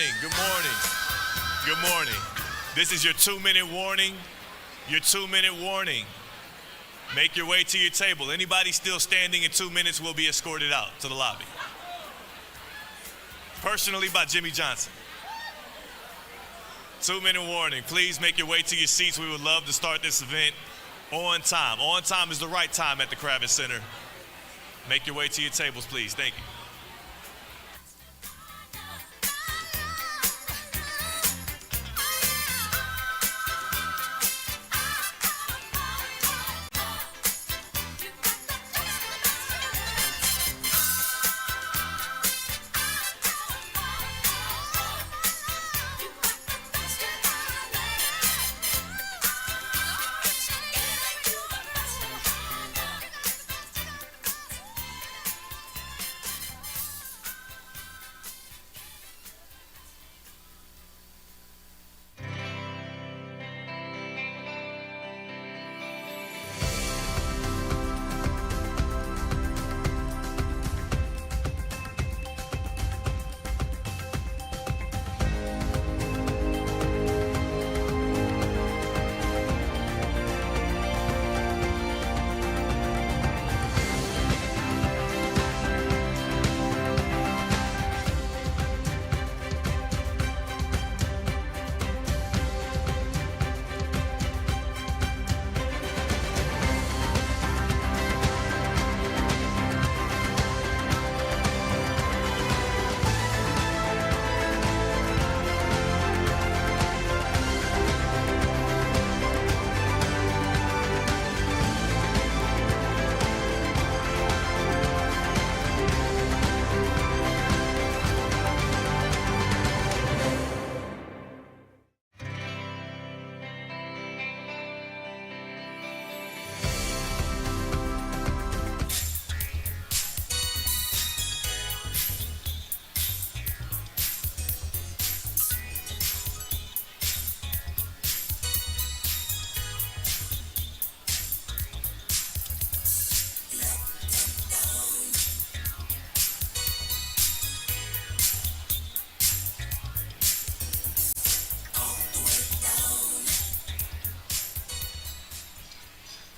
Good morning. Good morning. This is your 2-minute warning. Your 2-minute warning. Make your way to your table. Anybody still standing in 2 minutes will be escorted out to the lobby. Personally by Jimmy Johnson. 2-minute warning. Please make your way to your seats. We would love to start this event on time. On time is the right time at the Kravis Center. Make your way to your tables, please. Thank you.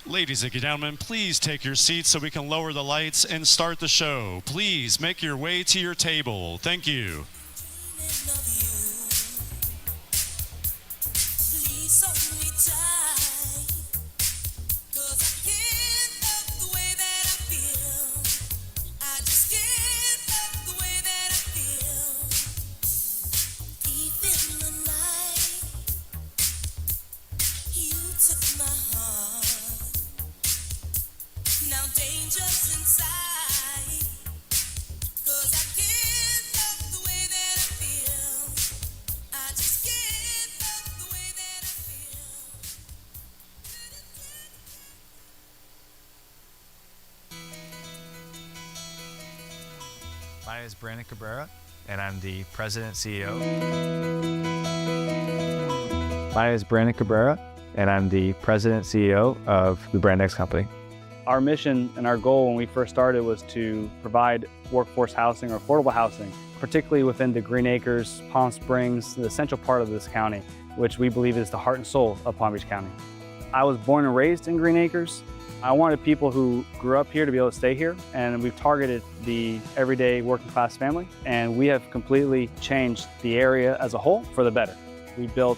Ladies and gentlemen, please take your seats so we can lower the lights and start the show. Please make your way to your table. Thank you. My name is Brandon Cabrera, and I'm the President and CEO. My name is Brandon Cabrera, and I'm the President and CEO of the Brand X Company. Our mission and our goal when we first started was to provide workforce housing or affordable housing, particularly within the Green Acres, Palm Springs, the central part of this county, which we believe is the heart and soul of Palm Beach County. I was born and raised in Green Acres. I wanted people who grew up here to be able to stay here, and we've targeted the everyday working class family, and we have completely changed the area as a whole for the better. We built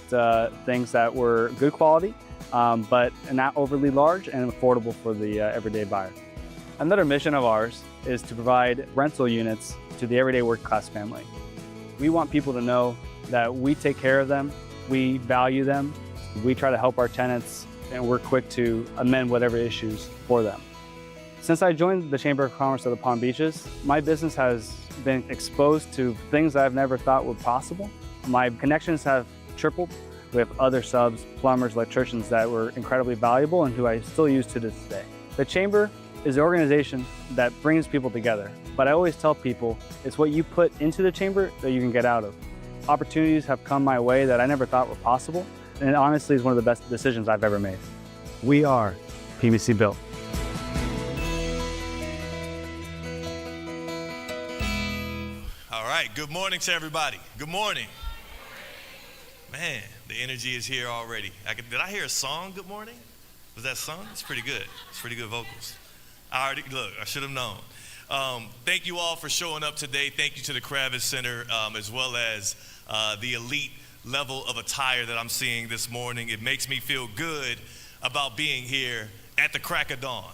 things that were good quality, but not overly large and affordable for the everyday buyer. Another mission of ours is to provide rental units to the everyday working class family. We want people to know that we take care of them, we value them, we try to help our tenants, and we're quick to amend whatever issues for them. Since I joined the Chamber of Commerce of the Palm Beaches, my business has been exposed to things I've never thought were possible. My connections have tripled with other subs, plumbers, electricians that were incredibly valuable and who I still use to this day. The Chamber is the organization that brings people together, but I always tell people it's what you put into the Chamber that you can get out of. Opportunities have come my way that I never thought were possible, and it honestly is one of the best decisions I've ever made. We are PBC Built. All right, Good morning to everybody. Good morning. Man, the energy is here already. Did I hear a song, Good Morning? Was that sung? It's pretty good. It's pretty good vocals. I should have known. Thank you all for showing up today. Thank you to the Kravis Center, as well as the elite level of attire that I'm seeing this morning. It makes me feel good about being here at the crack of dawn.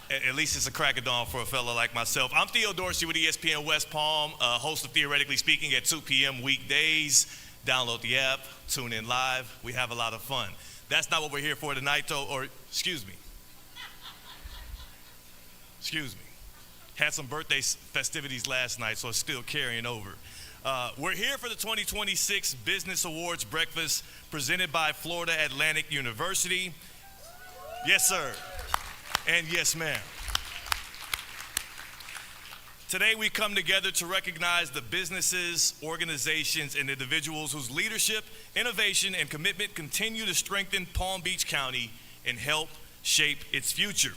At least it's a crack of dawn for a fella like myself. I'm Theo Dorsey with ESPN West Palm, host of Theoretically Speaking at 2 p.m. weekdays. Download the app, tune in live. We have a lot of fun. That's not what we're here for tonight, though, or excuse me. Had some birthday festivities last night, so it's still carrying over. We're here for the 2026 Business Awards Breakfast presented by Florida Atlantic University. Yes, sir. And yes, ma'am. Today we come together to recognize the businesses, organizations, and individuals whose leadership, innovation, and commitment continue to strengthen Palm Beach County and help shape its future.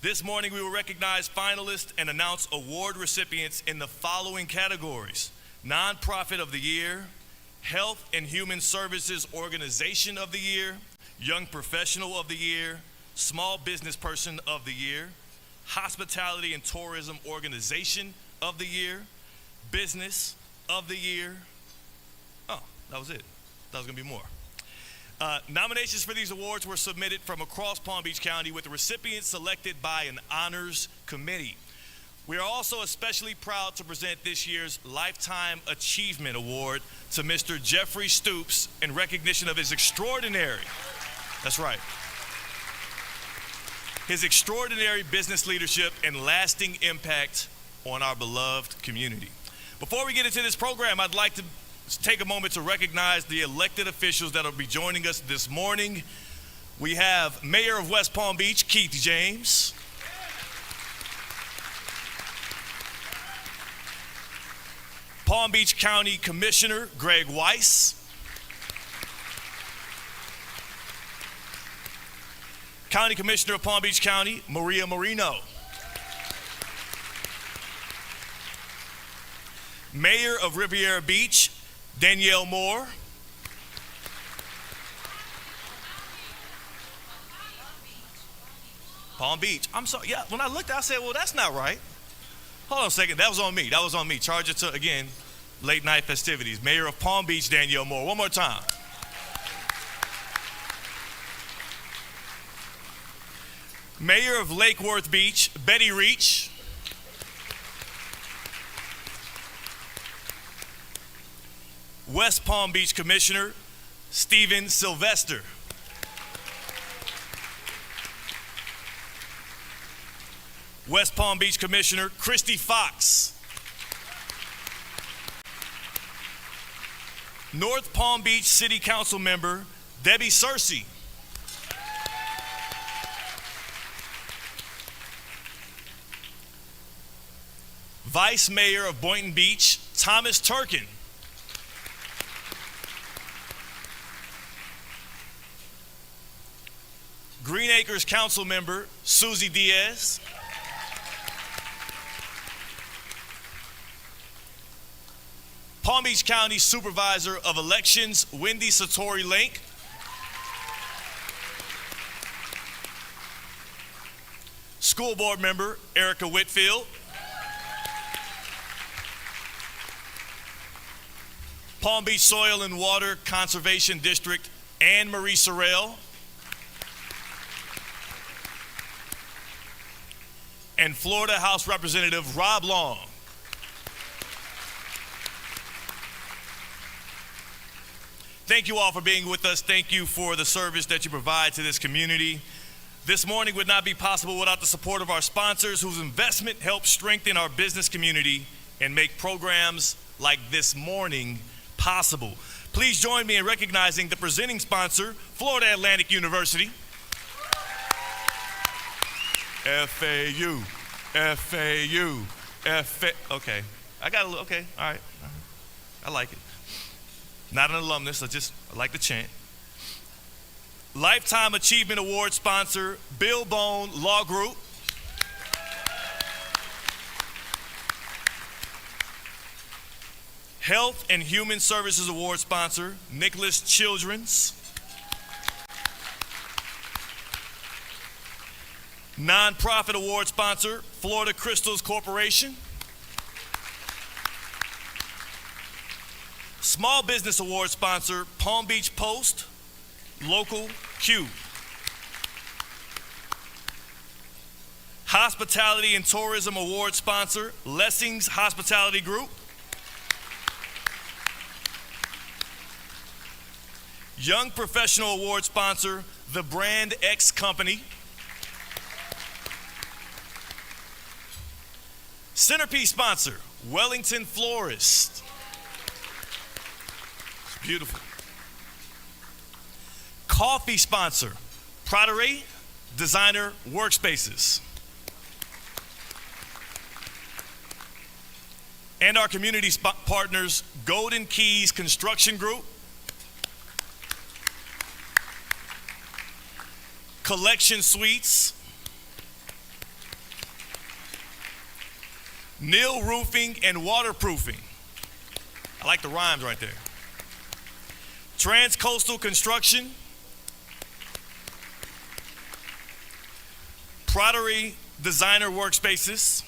This morning we will recognize finalists and announce award recipients in the following categories: Nonprofit of the Year, Health and Human Services Organization of the Year, Young Professional of the Year, Small Business Person of the Year, Hospitality and Tourism Organization of the Year, Business of the Year. Oh, that was it. That was gonna be more. Nominations for these awards were submitted from across Palm Beach County, with the recipients selected by an honors committee. We are also especially proud to present this year's Lifetime Achievement Award to Mr. Jeffrey Stoops in recognition of his extraordinary business leadership and lasting impact on our beloved community. Before we get into this program, I'd like to take a moment to recognize the elected officials that will be joining us this morning. We have Mayor of West Palm Beach, Keith James. Palm Beach County Commissioner, Greg Weiss. County Commissioner of Palm Beach County, Maria Marino. Mayor of Riviera Beach, Danielle Moore. Palm Beach. I'm sorry. Yeah, when I looked, I said, well, that's not right. Hold on a second. That was on me. Charge it to, again, late night festivities. Mayor of Palm Beach, Danielle Moore. One more time. Mayor of Lake Worth Beach, Betty Reach. West Palm Beach Commissioner, Stephen Sylvester. West Palm Beach Commissioner, Christy Fox. North Palm Beach City Council Member, Debbie Searcy. Vice Mayor of Boynton Beach, Thomas Turkin. Green Acres Council Member, Susie Diaz. Palm Beach County Supervisor of Elections, Wendy Satori Link. School Board Member, Erica Whitfield. Palm Beach Soil and Water Conservation District, Anne Marie Sorrell. And Florida House Representative Rob Long. Thank you all for being with us. Thank you for the service that you provide to this community. This morning would not be possible without the support of our sponsors, whose investment helps strengthen our business community and make programs like this morning possible. Please join me in recognizing the presenting sponsor, Florida Atlantic University. FAU. Okay, I got a little, okay, all right. I like it. Not an alumnus, I like the chant. Lifetime Achievement Award sponsor, Bill Bone Law Group. Health and Human Services Award sponsor, Nicholas Childrens. Nonprofit award sponsor, Florida Crystals Corporation. Small Business Award sponsor, Palm Beach Post, Local Q. Hospitality and Tourism Award sponsor, Lessings Hospitality Group. Young Professional Award sponsor, The Brand X Company. Centerpiece sponsor, Wellington Florist. It's beautiful. Coffee sponsor, Praterie Designer Workspaces. And our community partners, Golden Keys Construction Group, Collection Suites, Neil Roofing and Waterproofing. I like the rhymes right there. Transcoastal Construction, Praterie Designer Workspaces,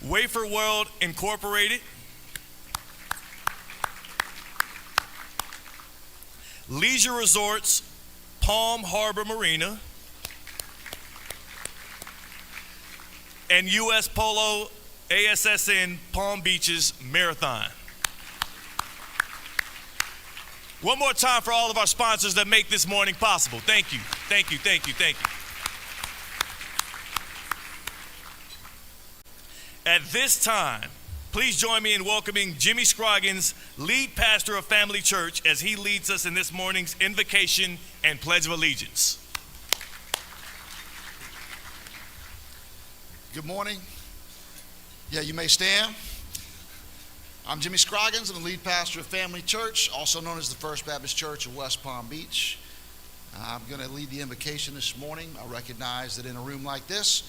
Wafer World Incorporated, Leisure Resorts, Palm Harbor Marina, and U.S. Polo ASSN Palm Beaches Marathon. One more time for all of our sponsors that make this morning possible. Thank you, thank you, thank you, thank you. At this time, please join me in welcoming Jimmy Scroggins, lead pastor of Family Church, as he leads us in this morning's invocation and Pledge of Allegiance. Good morning. Yeah, you may stand. I'm Jimmy Scroggins. I'm the lead pastor of Family Church, also known as the First Baptist Church of West Palm Beach. I'm going to lead the invocation this morning. I recognize that in a room like this,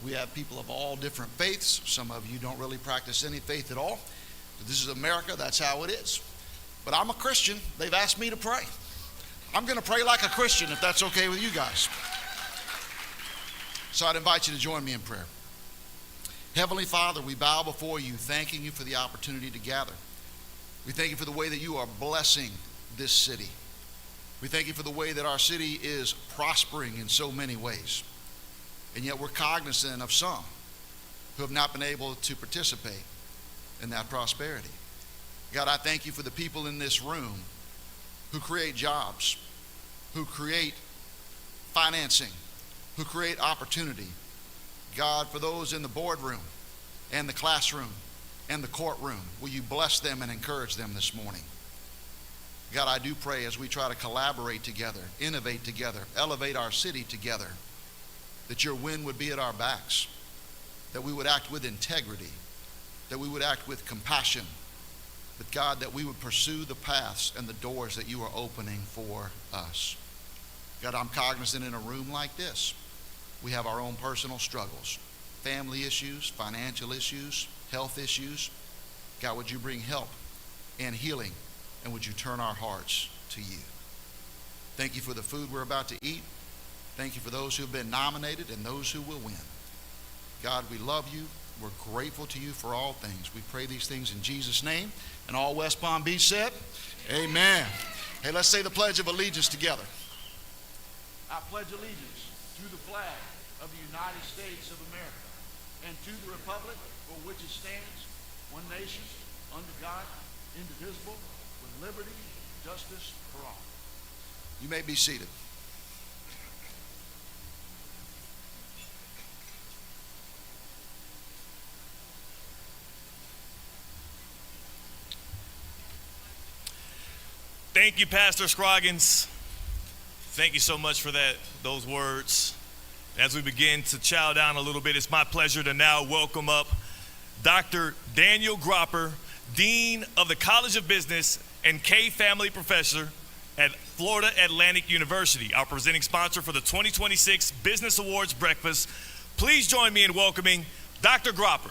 we have people of all different faiths. Some of you don't really practice any faith at all. But this is America. That's how it is. But I'm a Christian. They've asked me to pray. I'm going to pray like a Christian, if that's okay with you guys. So I'd invite you to join me in prayer. Heavenly Father, we bow before you, thanking you for the opportunity to gather. We thank you for the way that you are blessing this city. We thank you for the way that our city is prospering in so many ways. And yet we're cognizant of some who have not been able to participate in that prosperity. God, I thank you for the people in this room who create jobs, who create financing, who create opportunity. God, for those in the boardroom and the classroom and the courtroom, will you bless them and encourage them this morning? God, I do pray as we try to collaborate together, innovate together, elevate our city together, that your wind would be at our backs, that we would act with integrity, that we would act with compassion, but God, that we would pursue the paths and the doors that you are opening for us. God, I'm cognizant in a room like this, we have our own personal struggles, family issues, financial issues, health issues. God, would you bring help and healing, and would you turn our hearts to you? Thank you for the food we're about to eat. Thank you for those who have been nominated and those who will win. God, we love you. We're grateful to you for all things. We pray these things in Jesus' name. And all West Palm Beach said, amen. Hey, let's say the Pledge of Allegiance together. I pledge allegiance to the flag of the United States of America and to the republic for which it stands, one nation, under God, indivisible, with liberty and justice for all. You may be seated. Thank you, Pastor Scroggins. Thank you so much for those words. As we begin to chow down a little bit, it's my pleasure to now welcome up Dr. Daniel Gropper, Dean of the College of Business and K Family Professor at Florida Atlantic University, our presenting sponsor for the 2026 Business Awards Breakfast. Please join me in welcoming Dr. Gropper.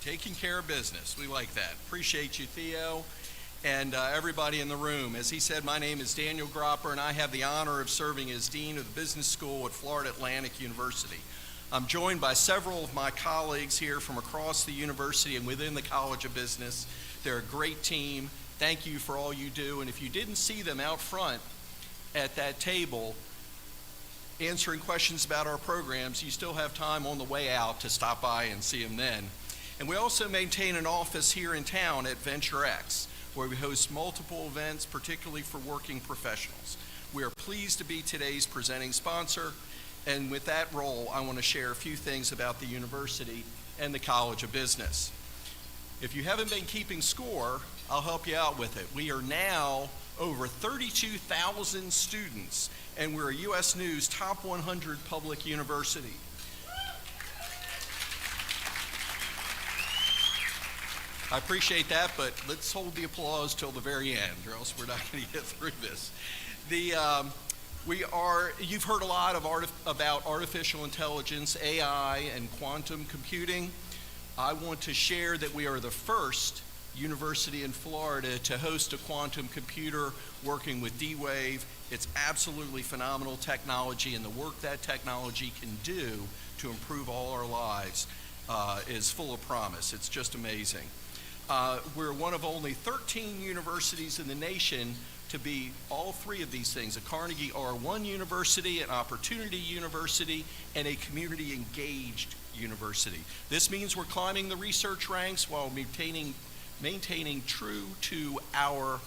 taking care of business. We like that. Appreciate you, Theo, and everybody in the room. As he said, my name is Daniel Gropper, and I have the honor of serving as Dean of the Business School at Florida Atlantic University. I'm joined by several of my colleagues here from across the university and within the College of Business. They're a great team. Thank you for all you do. And if you didn't see them out front at that table answering questions about our programs, you still have time on the way out to stop by and see them then. And we also maintain an office here in town at VentureX, where we host multiple events, particularly for working professionals. We are pleased to be today's presenting sponsor, and with that role, I want to share a few things about the university and the College of Business. If you haven't been keeping score, I'll help you out with it. We are now over 32,000 students, and we're a U.S. News Top 100 public university. I appreciate that, but let's hold the applause till the very end, or else we're not going to get through this. You've heard a lot about artificial intelligence, AI, and quantum computing. I want to share that we are the first university in Florida to host a quantum computer working with D-Wave. It's absolutely phenomenal technology, and the work that technology can do to improve all our lives is full of promise. It's just amazing. We're one of only 13 universities in the nation to be all three of these things: a Carnegie R1 university, an Opportunity University, and a community engaged university. This means we're climbing the research ranks while maintaining true to our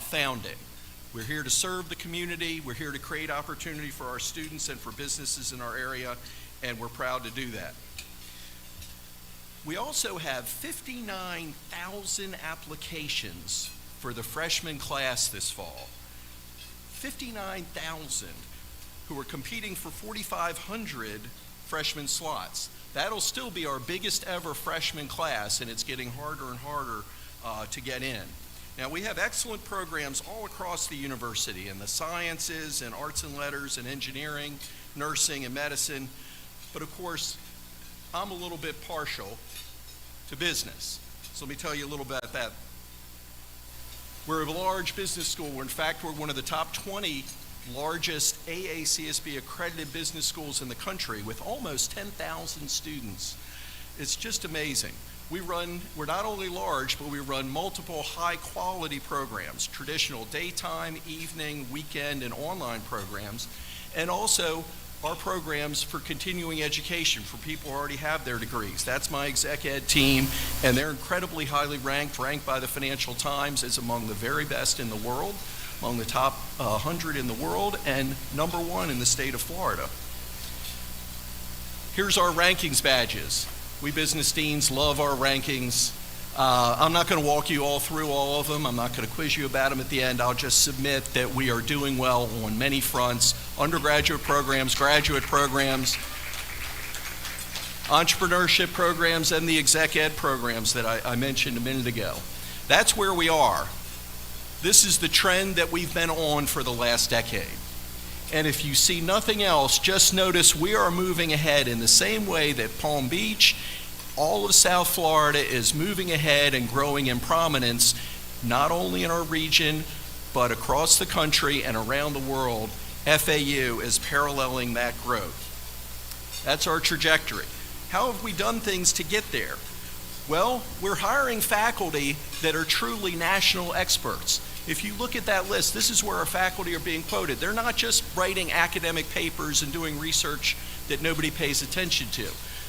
founding. We're here to serve the community. We're here to create opportunity for our students and for businesses in our area, and we're proud to do that. We also have 59,000 applications for the freshman class this fall. 59,000 who are competing for 4,500 freshman slots. That'll still be our biggest ever freshman class, and it's getting harder and harder to get in. Now, we have excellent programs all across the university in the sciences and arts and letters and engineering, nursing and medicine, but of course, I'm a little bit partial to business. So let me tell you a little bit about that. We're a large business school. In fact, we're one of the top 20 largest AACSB accredited business schools in the country with almost 10,000 students. It's just amazing. We're not only large, but we run multiple high quality programs, traditional daytime, evening, weekend, and online programs, and also our programs for continuing education for people who already have their degrees. That's my exec ed team, and they're incredibly highly ranked by the Financial Times as among the very best in the world, among the top 100 in the world, and #1 in the state of Florida. Here's our rankings badges. We business deans love our rankings. I'm not going to walk you all through all of them. I'm not going to quiz you about them at the end. I'll just submit that we are doing well on many fronts: undergraduate programs, graduate programs, entrepreneurship programs, and the exec ed programs that I mentioned a minute ago. That's where we are. This is the trend that we've been on for the last decade. And if you see nothing else, just notice we are moving ahead in the same way that Palm Beach, all of South Florida is moving ahead and growing in prominence, not only in our region, but across the country and around the world. FAU is paralleling that growth. That's our trajectory. How have we done things to get there? Well, we're hiring faculty that are truly national experts. If you look at that list, this is where our faculty are being quoted. They're not just writing academic papers and doing research that nobody pays attention to.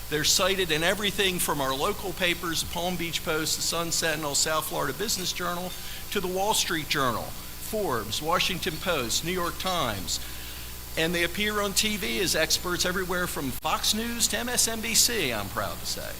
They're cited in everything from our local papers, the Palm Beach Post, the Sun Sentinel, South Florida Business Journal, to the Wall Street Journal, Forbes, Washington Post, New York Times. And they appear on TV as experts everywhere from Fox News to MSNBC, I'm proud to say.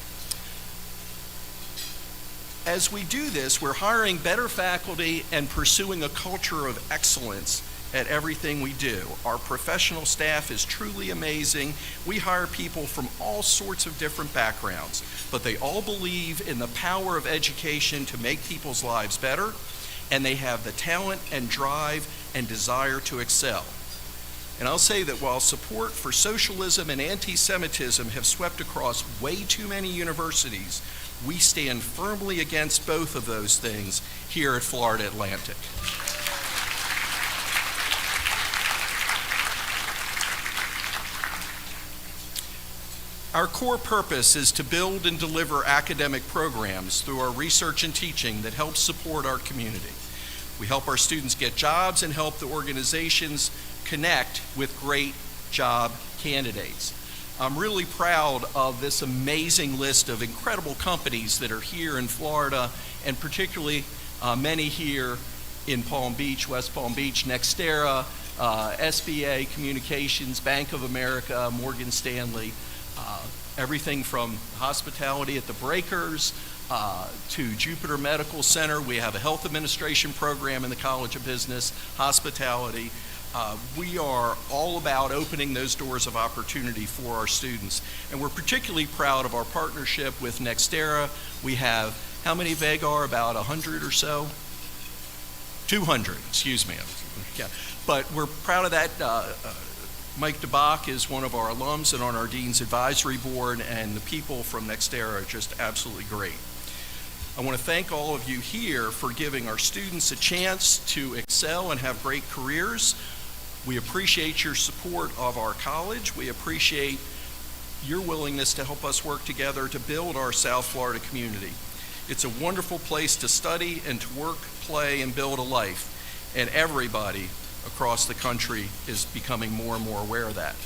As we do this, we're hiring better faculty and pursuing a culture of excellence at everything we do. Our professional staff is truly amazing. We hire people from all sorts of different backgrounds, but they all believe in the power of education to make people's lives better, and they have the talent and drive and desire to excel. And I'll say that while support for socialism and anti-Semitism have swept across way too many universities, we stand firmly against both of those things here at Florida Atlantic. Our core purpose is to build and deliver academic programs through our research and teaching that help support our community. We help our students get jobs and help the organizations connect with great job candidates. I'm really proud of this amazing list of incredible companies that are here in Florida, and particularly many here in Palm Beach, West Palm Beach, Nextera, SBA Communications, Bank of America, Morgan Stanley, everything from hospitality at the Breakers to Jupiter Medical Center. We have a health administration program in the College of Business, hospitality. We are all about opening those doors of opportunity for our students. And we're particularly proud of our partnership with Nextera. We have, how many Vagar? About 100 or so? 200, excuse me. Yeah. But we're proud of that. Mike DeBach is one of our alums and on our Dean's Advisory Board, and the people from Nextera are just absolutely great. I want to thank all of you here for giving our students a chance to excel and have great careers. We appreciate your support of our college. We appreciate your willingness to help us work together to build our South Florida community. It's a wonderful place to study and to work, play, and build a life, and everybody across the country is becoming more and more aware of that.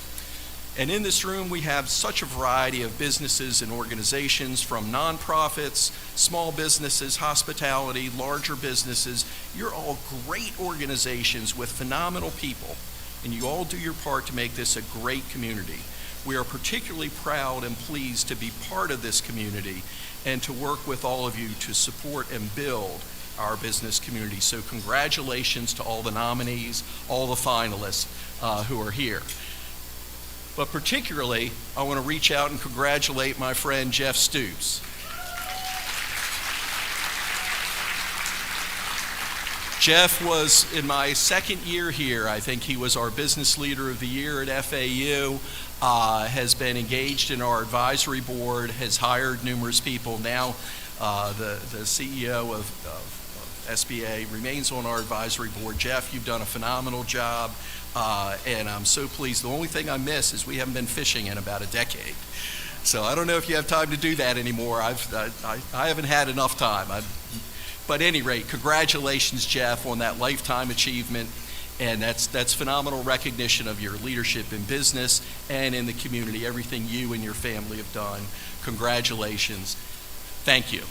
And in this room, we have such a variety of businesses and organizations, from nonprofits, small businesses, hospitality, larger businesses. You're all great organizations with phenomenal people, and you all do your part to make this a great community. We are particularly proud and pleased to be part of this community and to work with all of you to support and build our business community. So congratulations to all the nominees, all the finalists who are here. But particularly, I want to reach out and congratulate my friend Jeff Stoops. Jeff was in my second year here. I think he was our Business Leader of the Year at FAU, has been engaged in our advisory board, has hired numerous people. Now the CEO of SBA remains on our advisory board. Jeff, you've done a phenomenal job, and I'm so pleased. The only thing I miss is we haven't been fishing in about a decade. So I don't know if you have time to do that anymore. I haven't had enough time. But at any rate, congratulations, Jeff, on that lifetime achievement, and that's phenomenal recognition of your leadership in business and in the community, everything you and your family have done. Congratulations. Thank you.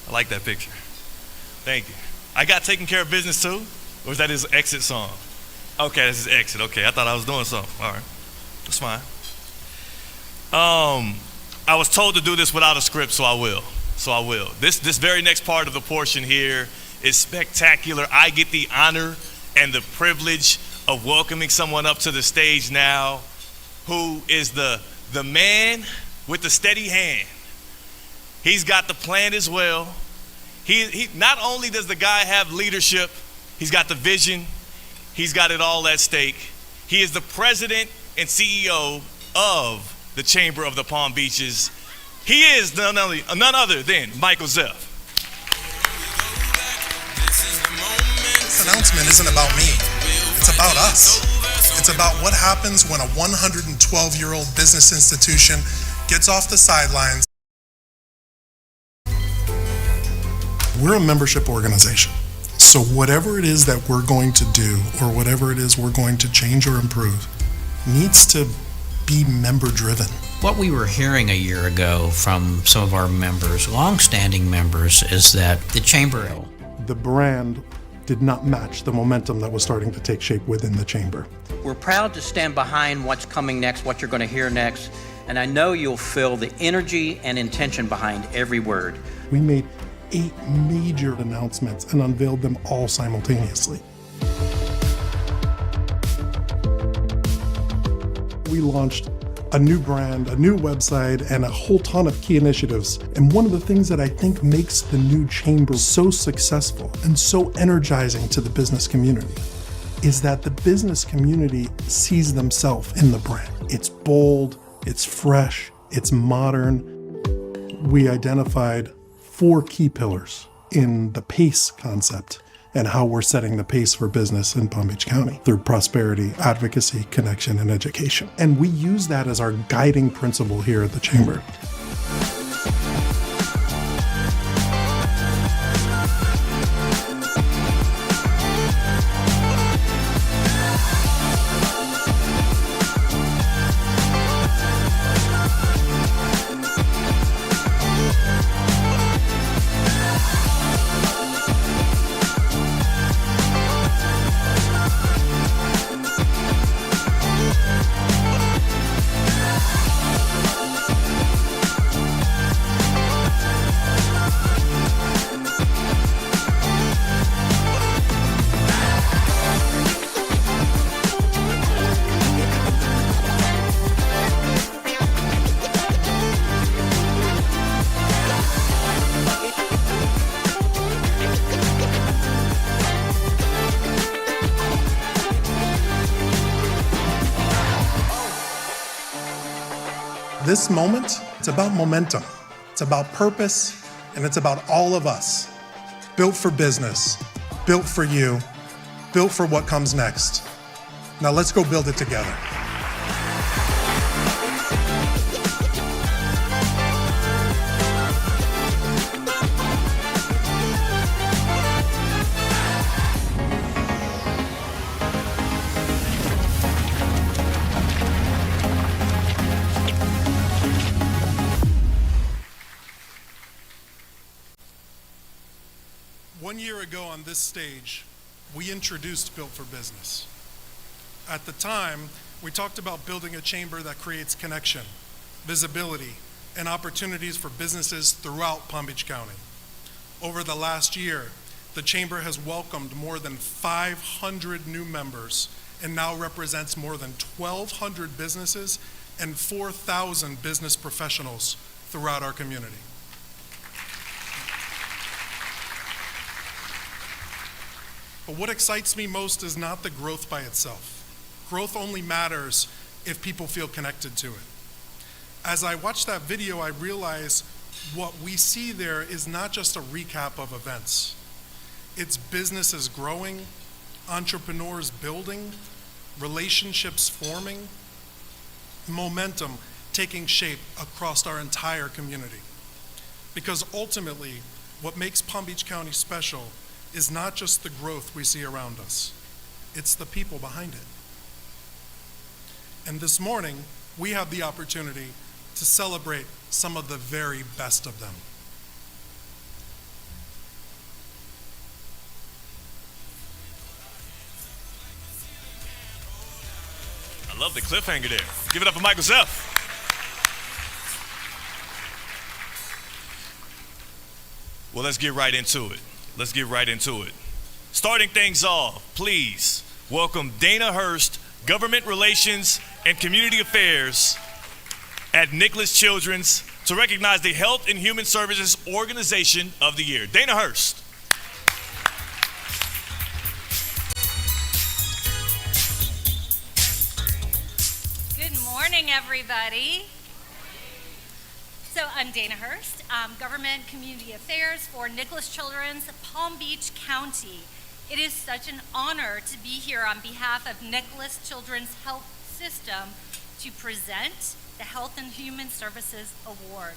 I like that picture. Thank you. I got taken care of business too? Or is that his exit song? Okay, that's his exit. Okay, I thought I was doing something. All right, that's fine. I was told to do this without a script, so I will. This very next part of the portion here is spectacular. I get the honor and the privilege of welcoming someone up to the stage now who is the man with the steady hand. He's got the plan as well. He not only does the guy have leadership, he's got the vision, he's got it all at stake. He is the president and CEO of the Chamber of the Palm Beaches. He is none other than Michael Zeff. This announcement isn't about me. It's about us. It's about what happens when a 112-year-old business institution gets off the sidelines. We're a membership organization. So whatever it is that we're going to do, or whatever it is we're going to change or improve, needs to be member-driven. What we were hearing a year ago from some of our members, long-standing members, is that the chamber... The brand did not match the momentum that was starting to take shape within the chamber. We're proud to stand behind what's coming next, what you're going to hear next, and I know you'll feel the energy and intention behind every word. We made 8 major announcements and unveiled them all simultaneously. We launched a new brand, a new website, and a whole ton of key initiatives. And one of the things that I think makes the new chamber so successful and so energizing to the business community is that the business community sees themselves in the brand. It's bold, it's fresh, it's modern. We identified 4 key pillars in the PACE concept and how we're setting the pace for business in Palm Beach County through prosperity, advocacy, connection, and education. And we use that as our guiding principle here at the Chamber. This moment, it's about momentum, it's about purpose, and it's about all of us. Built for business, built for you, built for what comes next. Now let's go build it together. One year ago on this stage, we introduced Built for Business. At the time, we talked about building a chamber that creates connection, visibility, and opportunities for businesses throughout Palm Beach County. Over the last year, the chamber has welcomed more than 500 new members and now represents more than 1,200 businesses and 4,000 business professionals throughout our community. But what excites me most is not the growth by itself. Growth only matters if people feel connected to it. As I watched that video, I realized what we see there is not just a recap of events. It's businesses growing, entrepreneurs building, relationships forming, momentum taking shape across our entire community. Because ultimately, what makes Palm Beach County special is not just the growth we see around us, it's the people behind it. And this morning, we have the opportunity to celebrate some of the very best of them. I love the cliffhanger there. Give it up for Michael Zeff. Well, let's get right into it. Let's get right into it. Starting things off, please welcome Dana Hurst, Government Relations and Community Affairs at Nicholas Children's to recognize the Health and Human Services Organization of the Year. Dana Hurst. Good morning, everybody. So I'm Dana Hurst, Government Community Affairs for Nicholas Children's, Palm Beach County. It is such an honor to be here on behalf of Nicholas Children's Health System to present the Health and Human Services Award.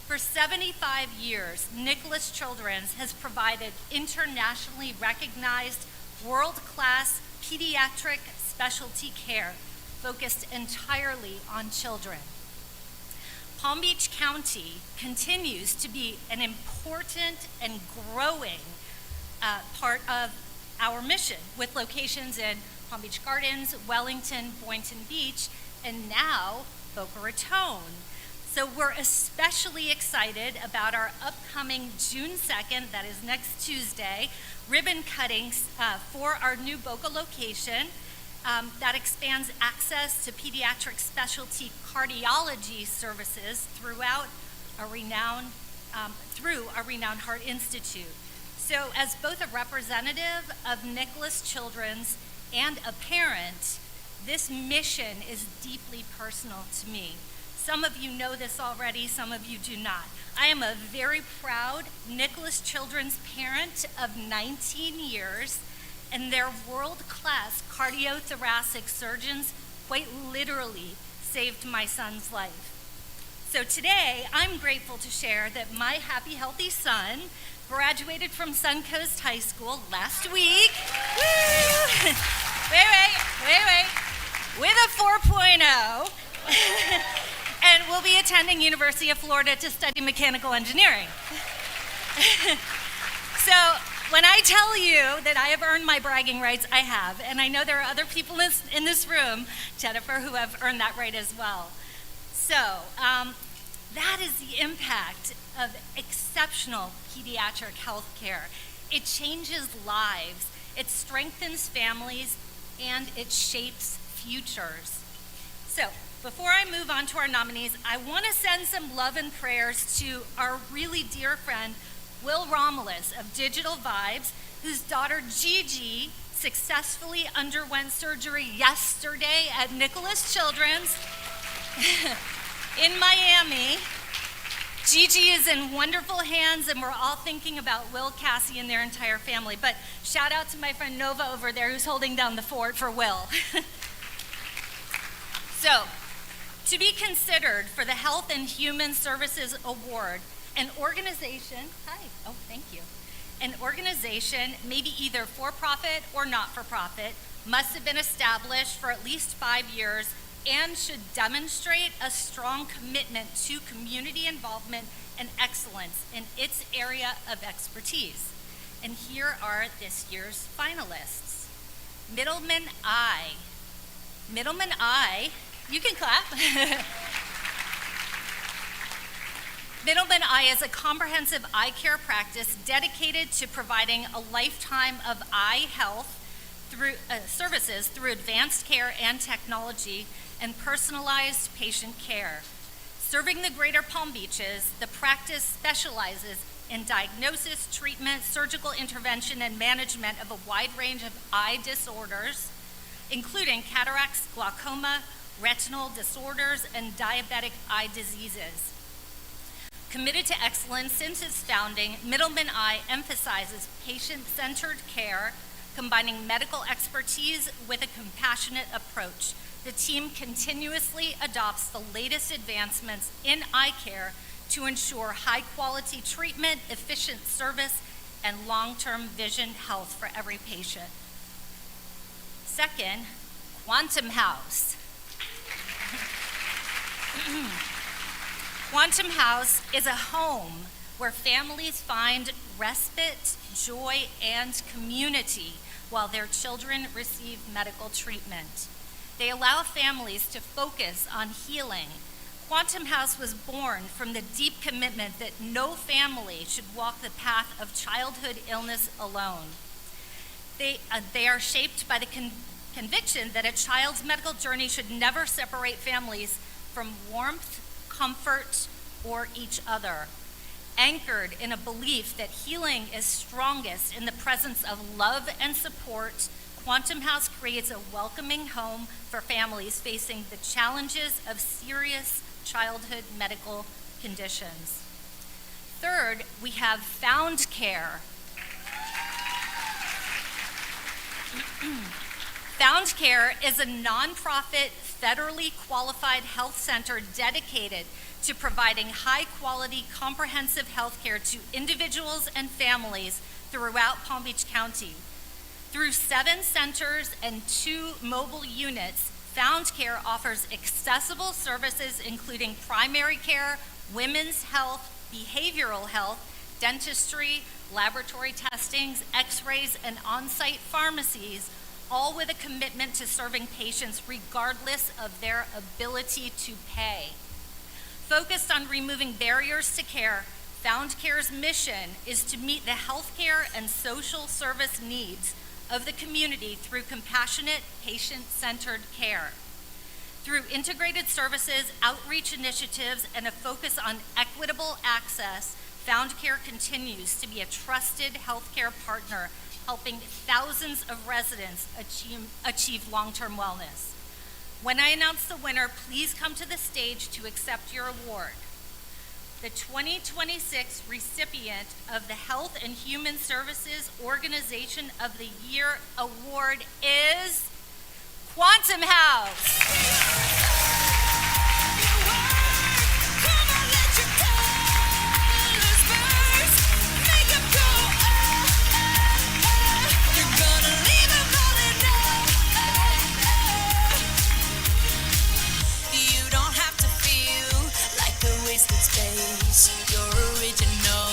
For 75 years, Nicholas Children's has provided internationally recognized world-class pediatric specialty care focused entirely on children. Palm Beach County continues to be an important and growing part of our mission, with locations in Palm Beach Gardens, Wellington, Boynton Beach, and now Boca Raton. So we're especially excited about our upcoming June 2nd, that is next Tuesday, ribbon cuttings for our new Boca location that expands access to pediatric specialty cardiology services through a renowned Heart Institute. So as both a representative of Nicholas Children's and a parent, this mission is deeply personal to me. Some of you know this already, some of you do not. I am a very proud Nicholas Children's parent of 19 years, and their world-class cardiothoracic surgeons quite literally saved my son's life. So today, I'm grateful to share that my happy, healthy son graduated from Suncoast High School last week. Woo! Wait. With a 4.0. And will be attending University of Florida to study mechanical engineering. So when I tell you that I have earned my bragging rights, I have. And I know there are other people in this room, Jennifer, who have earned that right as well. So that is the impact of exceptional pediatric health care. It changes lives, it strengthens families, and it shapes futures. So before I move on to our nominees, I want to send some love and prayers to our really dear friend, Will Romulus of Digital Vibes, whose daughter Gigi successfully underwent surgery yesterday at Nicholas Children's in Miami. Gigi is in wonderful hands, and we're all thinking about Will, Cassie, and their entire family. But shout out to my friend Nova over there, who's holding down the fort for Will. So, to be considered for the Health and Human Services Award, an organization, an organization, maybe either for-profit or not-for-profit, must have been established for at least 5 years and should demonstrate a strong commitment to community involvement and excellence in its area of expertise. And here are this year's finalists. Middleman Eye. Middleman Eye, you can clap. Middleman Eye is a comprehensive eye care practice dedicated to providing a lifetime of eye health services through advanced care and technology and personalized patient care. Serving the greater Palm Beaches, the practice specializes in diagnosis, treatment, surgical intervention, and management of a wide range of eye disorders, including cataracts, glaucoma, retinal disorders, and diabetic eye diseases. Committed to excellence since its founding, Middleman Eye emphasizes patient-centered care, combining medical expertise with a compassionate approach. The team continuously adopts the latest advancements in eye care to ensure high-quality treatment, efficient service, and long-term vision health for every patient. Second, Quantum House. Quantum House is a home where families find respite, joy, and community while their children receive medical treatment. They allow families to focus on healing. Quantum House was born from the deep commitment that no family should walk the path of childhood illness alone. They are shaped by the conviction that a child's medical journey should never separate families from warmth, comfort, or each other. Anchored in a belief that healing is strongest in the presence of love and support, Quantum House creates a welcoming home for families facing the challenges of serious childhood medical conditions. Third, we have Found Care. Found Care is a nonprofit, federally qualified health center dedicated to providing high-quality, comprehensive health care to individuals and families throughout Palm Beach County. Through 7 centers and 2 mobile units, Found Care offers accessible services including primary care, women's health, behavioral health, dentistry, laboratory testings, x-rays, and on-site pharmacies, all with a commitment to serving patients regardless of their ability to pay. Focused on removing barriers to care, Found Care's mission is to meet the healthcare and social service needs of the community through compassionate, patient-centered care. Through integrated services, outreach initiatives, and a focus on equitable access, Found Care continues to be a trusted healthcare partner, helping thousands of residents achieve long-term wellness. When I announce the winner, please come to the stage to accept your award. The 2026 recipient of the Health and Human Services Organization of the Year Award is Quantum House. Your original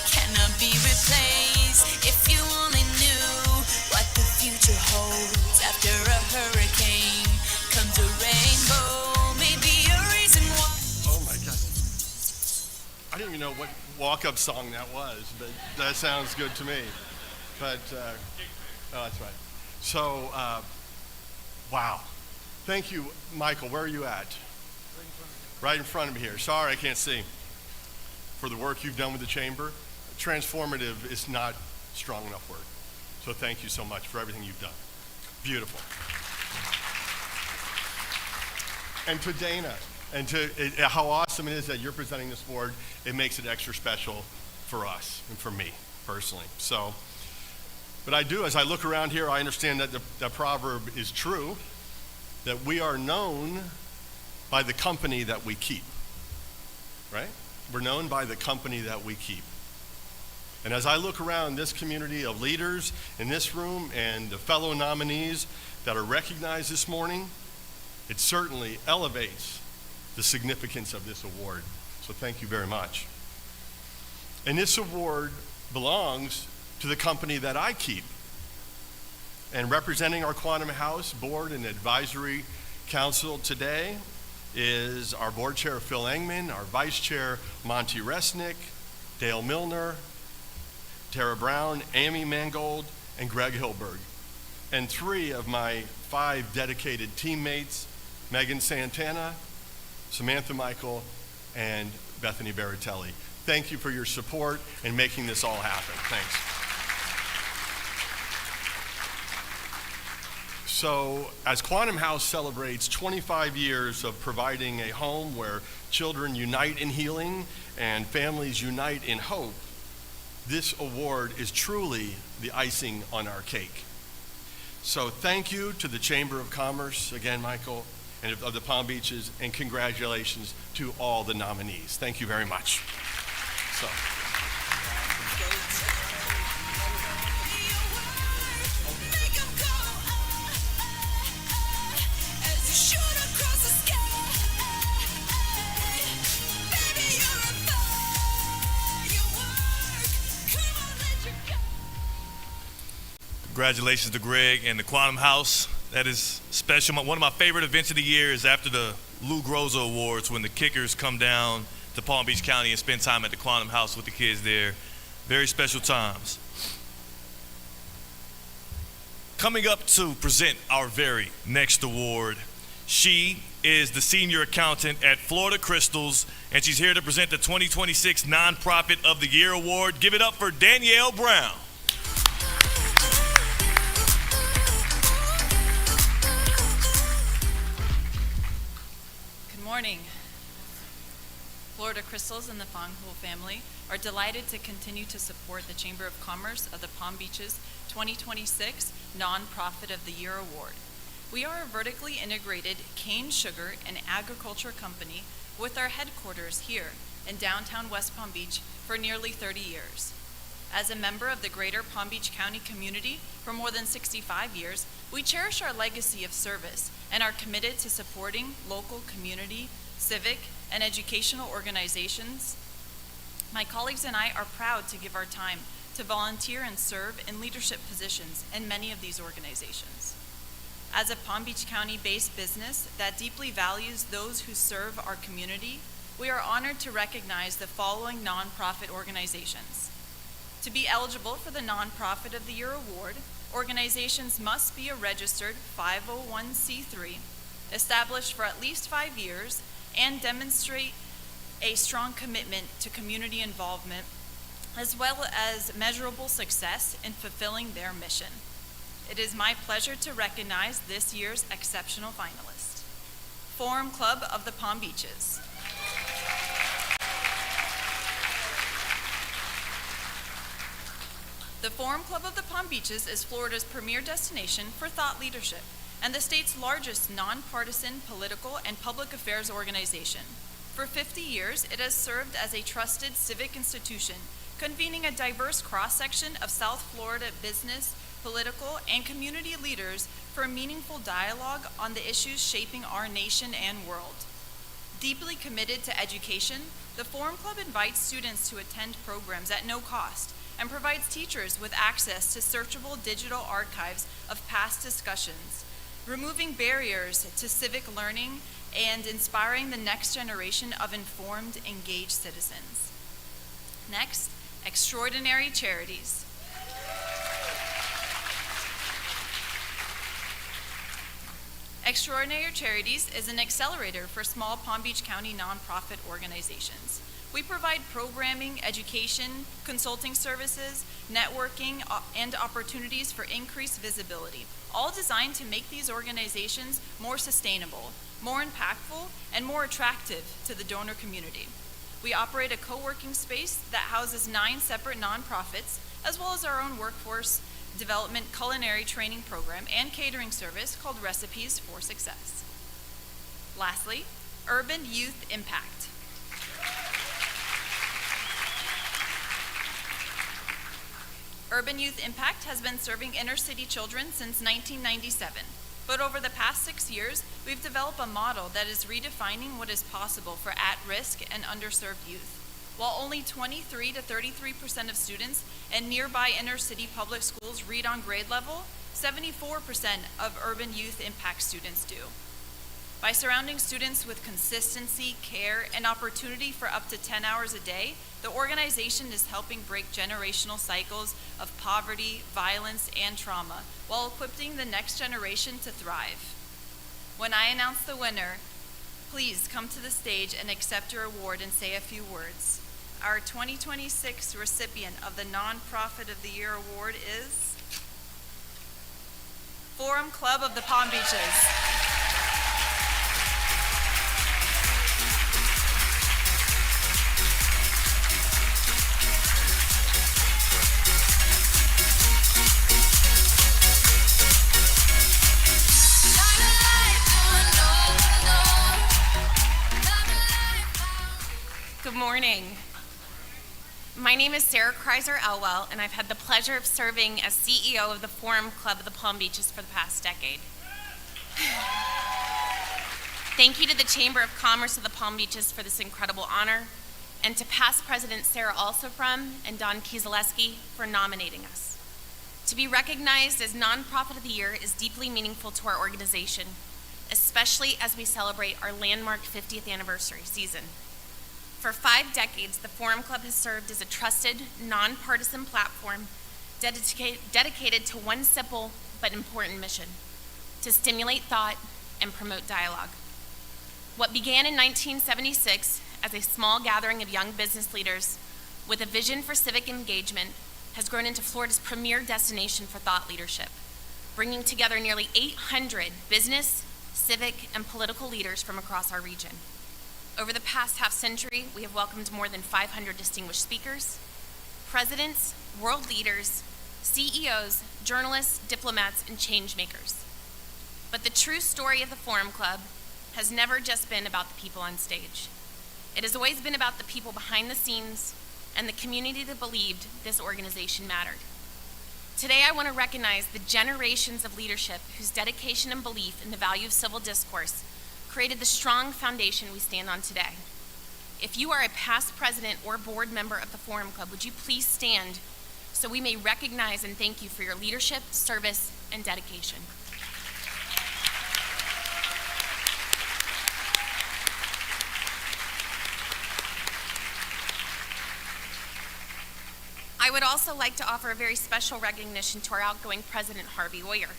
cannot be replaced. If you only knew what the future holds after a hurricane comes a rainbow, maybe a reason why. Oh my God. I didn't even know what walk-up song that was, but that sounds good to me. But, oh, that's right. So, wow. Thank you, Michael. Where are you at? Right in front of me here. Sorry, I can't see. For the work you've done with the chamber. Transformative is not strong enough word. So thank you so much for everything you've done. Beautiful. And to Dana, and to how awesome it is that you're presenting this award. It makes it extra special for us and for me personally. So, but I do, as I look around here, I understand that the proverb is true, that we are known by the company that we keep, right? We're known by the company that we keep. And as I look around this community of leaders in this room and the fellow nominees that are recognized this morning, it certainly elevates the significance of this award. So thank you very much. And this award belongs to the company that I keep. And representing our Quantum House Board and Advisory Council today is our board chair, Phil Engman, our vice chair, Monty Resnick, Dale Milner, Tara Brown, Amy Mangold, and Greg Hilberg. And 3 of my 5 dedicated teammates, Megan Santana, Samantha Michael, and Bethany Baratelli. Thank you for your support and making this all happen. Thanks. So, as Quantum House celebrates 25 years of providing a home where children unite in healing and families unite in hope, this award is truly the icing on our cake. So thank you to the Chamber of Commerce, again, Michael, and of the Palm Beaches, and congratulations to all the nominees. Thank you very much. So. Congratulations to Greg and the Quantum House. That is special. One of my favorite events of the year is after the Lou Groza Awards, when the kickers come down to Palm Beach County and spend time at the Quantum House with the kids there. Very special times. Coming up to present our very next award, she is the senior accountant at Florida Crystals, and she's here to present the 2026 Nonprofit of the Year Award. Give it up for Danielle Brown. Morning. Florida Crystals and the Fong-Ho family are delighted to continue to support the Chamber of Commerce of the Palm Beaches 2026 Nonprofit of the Year Award. We are a vertically integrated cane sugar and agriculture company with our headquarters here in downtown West Palm Beach for nearly 30 years. As a member of the greater Palm Beach County community for more than 65 years, we cherish our legacy of service and are committed to supporting local community, civic, and educational organizations. My colleagues and I are proud to give our time to volunteer and serve in leadership positions in many of these organizations. As a Palm Beach County-based business that deeply values those who serve our community, we are honored to recognize the following nonprofit organizations. To be eligible for the Nonprofit of the Year award, organizations must be a registered 501c3, established for at least 5 years, and demonstrate a strong commitment to community involvement, as well as measurable success in fulfilling their mission. It is my pleasure to recognize this year's exceptional finalist. Forum Club of the Palm Beaches. The Forum Club of the Palm Beaches is Florida's premier destination for thought leadership and the state's largest nonpartisan political and public affairs organization. For 50 years, it has served as a trusted civic institution, convening a diverse cross-section of South Florida business, political, and community leaders for meaningful dialogue on the issues shaping our nation and world. Deeply committed to education, the Forum Club invites students to attend programs at no cost and provides teachers with access to searchable digital archives of past discussions, removing barriers to civic learning and inspiring the next generation of informed, engaged citizens. Next, extraordinary charities. Extraordinary Charities is an accelerator for small Palm Beach County nonprofit organizations. We provide programming, education, consulting services, networking, and opportunities for increased visibility, all designed to make these organizations more sustainable, more impactful, and more attractive to the donor community. We operate a co-working space that houses 9 separate nonprofits, as well as our own workforce development culinary training program and catering service called Recipes for Success. Lastly, Urban Youth Impact. Urban Youth Impact has been serving inner city children since 1997, but over the past 6 years, we've developed a model that is redefining what is possible for at-risk and underserved youth. While only 23 to 33% of students in nearby inner city public schools read on grade level, 74% of Urban Youth Impact students do. By surrounding students with consistency, care, and opportunity for up to 10 hours a day, the organization is helping break generational cycles of poverty, violence, and trauma, while equipping the next generation to thrive. When I announce the winner, please come to the stage and accept your award and say a few words. Our 2026 recipient of the Nonprofit of the Year Award is Forum Club of the Palm Beaches. Good morning. My name is Sarah Kreiser Elwell, and I've had the pleasure of serving as CEO of the Forum Club of the Palm Beaches for the past decade. Thank you to the Chamber of Commerce of the Palm Beaches for this incredible honor, and to past President Sarah Alsofrum and Don Kieselewski for nominating us. To be recognized as Nonprofit of the Year is deeply meaningful to our organization, especially as we celebrate our landmark 50th anniversary season. For 5 decades, the Forum Club has served as a trusted, nonpartisan platform dedicated to one simple but important mission: to stimulate thought and promote dialogue. What began in 1976 as a small gathering of young business leaders with a vision for civic engagement has grown into Florida's premier destination for thought leadership, bringing together nearly 800 business, civic, and political leaders from across our region. Over the past half-century, we have welcomed more than 500 distinguished speakers, presidents, world leaders, CEOs, journalists, diplomats, and change makers. But the true story of the Forum Club has never just been about the people on stage. It has always been about the people behind the scenes and the community that believed this organization mattered. Today, I want to recognize the generations of leadership whose dedication and belief in the value of civil discourse created the strong foundation we stand on today. If you are a past president or board member of the Forum Club, would you please stand so we may recognize and thank you for your leadership, service, and dedication. I would also like to offer a very special recognition to our outgoing president, Harvey Oyer,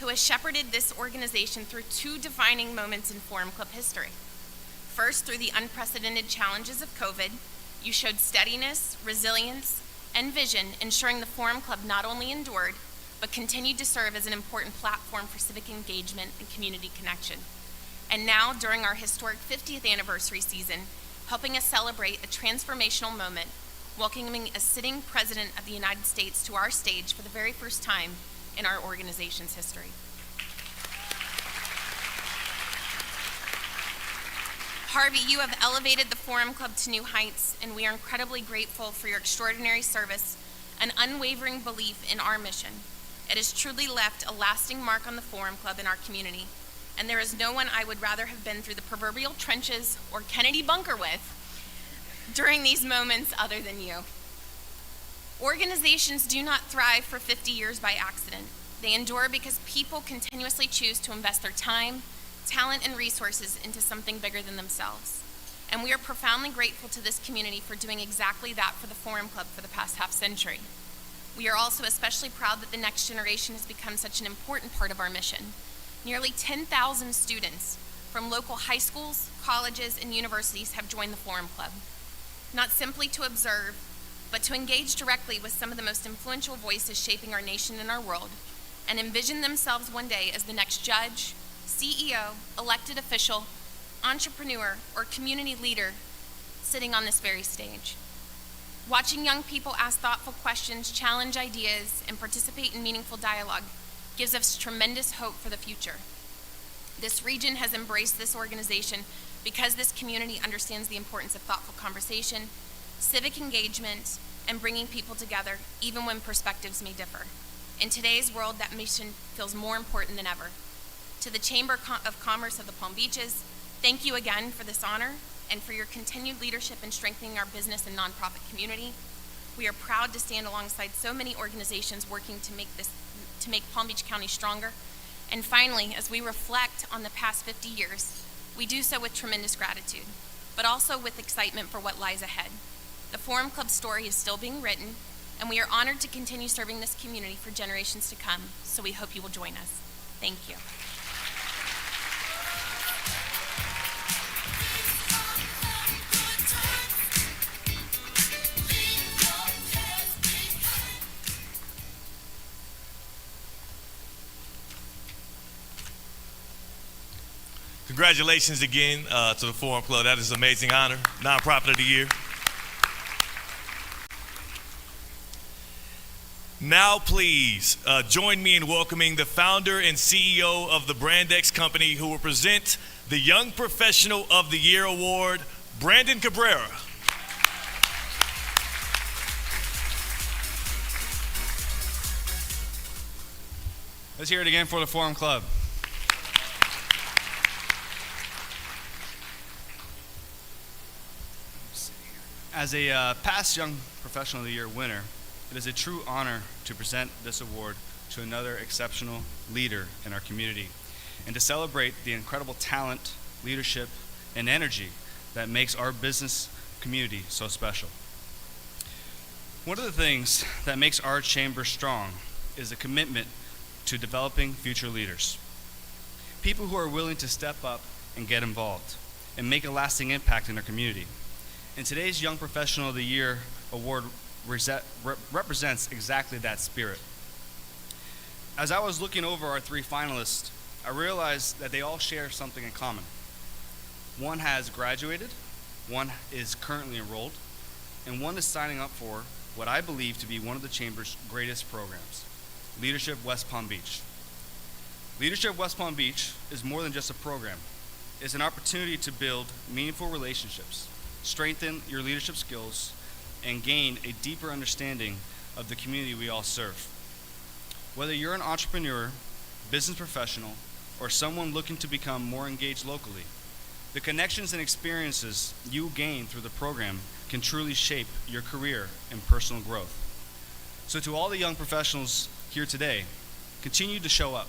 who has shepherded this organization through two defining moments in Forum Club history. First, through the unprecedented challenges of COVID, you showed steadiness, resilience, and vision, ensuring the Forum Club not only endured, but continued to serve as an important platform for civic engagement and community connection. And now, during our historic 50th anniversary season, helping us celebrate a transformational moment, welcoming a sitting President of the United States to our stage for the very first time in our organization's history. Harvey, you have elevated the Forum Club to new heights, and we are incredibly grateful for your extraordinary service and unwavering belief in our mission. It has truly left a lasting mark on the Forum Club and our community, and there is no one I would rather have been through the proverbial trenches or Kennedy bunker with during these moments other than you. Organizations do not thrive for 50 years by accident. They endure because people continuously choose to invest their time, talent, and resources into something bigger than themselves. And we are profoundly grateful to this community for doing exactly that for the Forum Club for the past half century. We are also especially proud that the next generation has become such an important part of our mission. Nearly 10,000 students from local high schools, colleges, and universities have joined the Forum Club, not simply to observe, but to engage directly with some of the most influential voices shaping our nation and our world, and envision themselves one day as the next judge, CEO, elected official, entrepreneur, or community leader sitting on this very stage. Watching young people ask thoughtful questions, challenge ideas, and participate in meaningful dialogue gives us tremendous hope for the future. This region has embraced this organization because this community understands the importance of thoughtful conversation, civic engagement, and bringing people together, even when perspectives may differ. In today's world, that mission feels more important than ever. To the Chamber of Commerce of the Palm Beaches, thank you again for this honor and for your continued leadership in strengthening our business and nonprofit community. We are proud to stand alongside so many organizations working to make Palm Beach County stronger. And finally, as we reflect on the past 50 years, we do so with tremendous gratitude, but also with excitement for what lies ahead. The Forum Club story is still being written, and we are honored to continue serving this community for generations to come, so we hope you will join us. Thank you. Congratulations again to the Forum Club. That is an amazing honor. Nonprofit of the Year. Now, please join me in welcoming the founder and CEO of the Brandex Company, who will present the Young Professional of the Year Award, Brandon Cabrera. Let's hear it again for the Forum Club. As a past Young Professional of the Year winner, it is a true honor to present this award to another exceptional leader in our community and to celebrate the incredible talent, leadership, and energy that makes our business community so special. One of the things that makes our chamber strong is a commitment to developing future leaders. People who are willing to step up and get involved and make a lasting impact in our community. And today's Young Professional of the Year Award represents exactly that spirit. As I was looking over our three finalists, I realized that they all share something in common. One has graduated, one is currently enrolled, and one is signing up for what I believe to be one of the Chamber's greatest programs, Leadership West Palm Beach. Leadership West Palm Beach is more than just a program. It's an opportunity to build meaningful relationships, strengthen your leadership skills, and gain a deeper understanding of the community we all serve. Whether you're an entrepreneur, business professional, or someone looking to become more engaged locally, the connections and experiences you gain through the program can truly shape your career and personal growth. So to all the young professionals here today, continue to show up,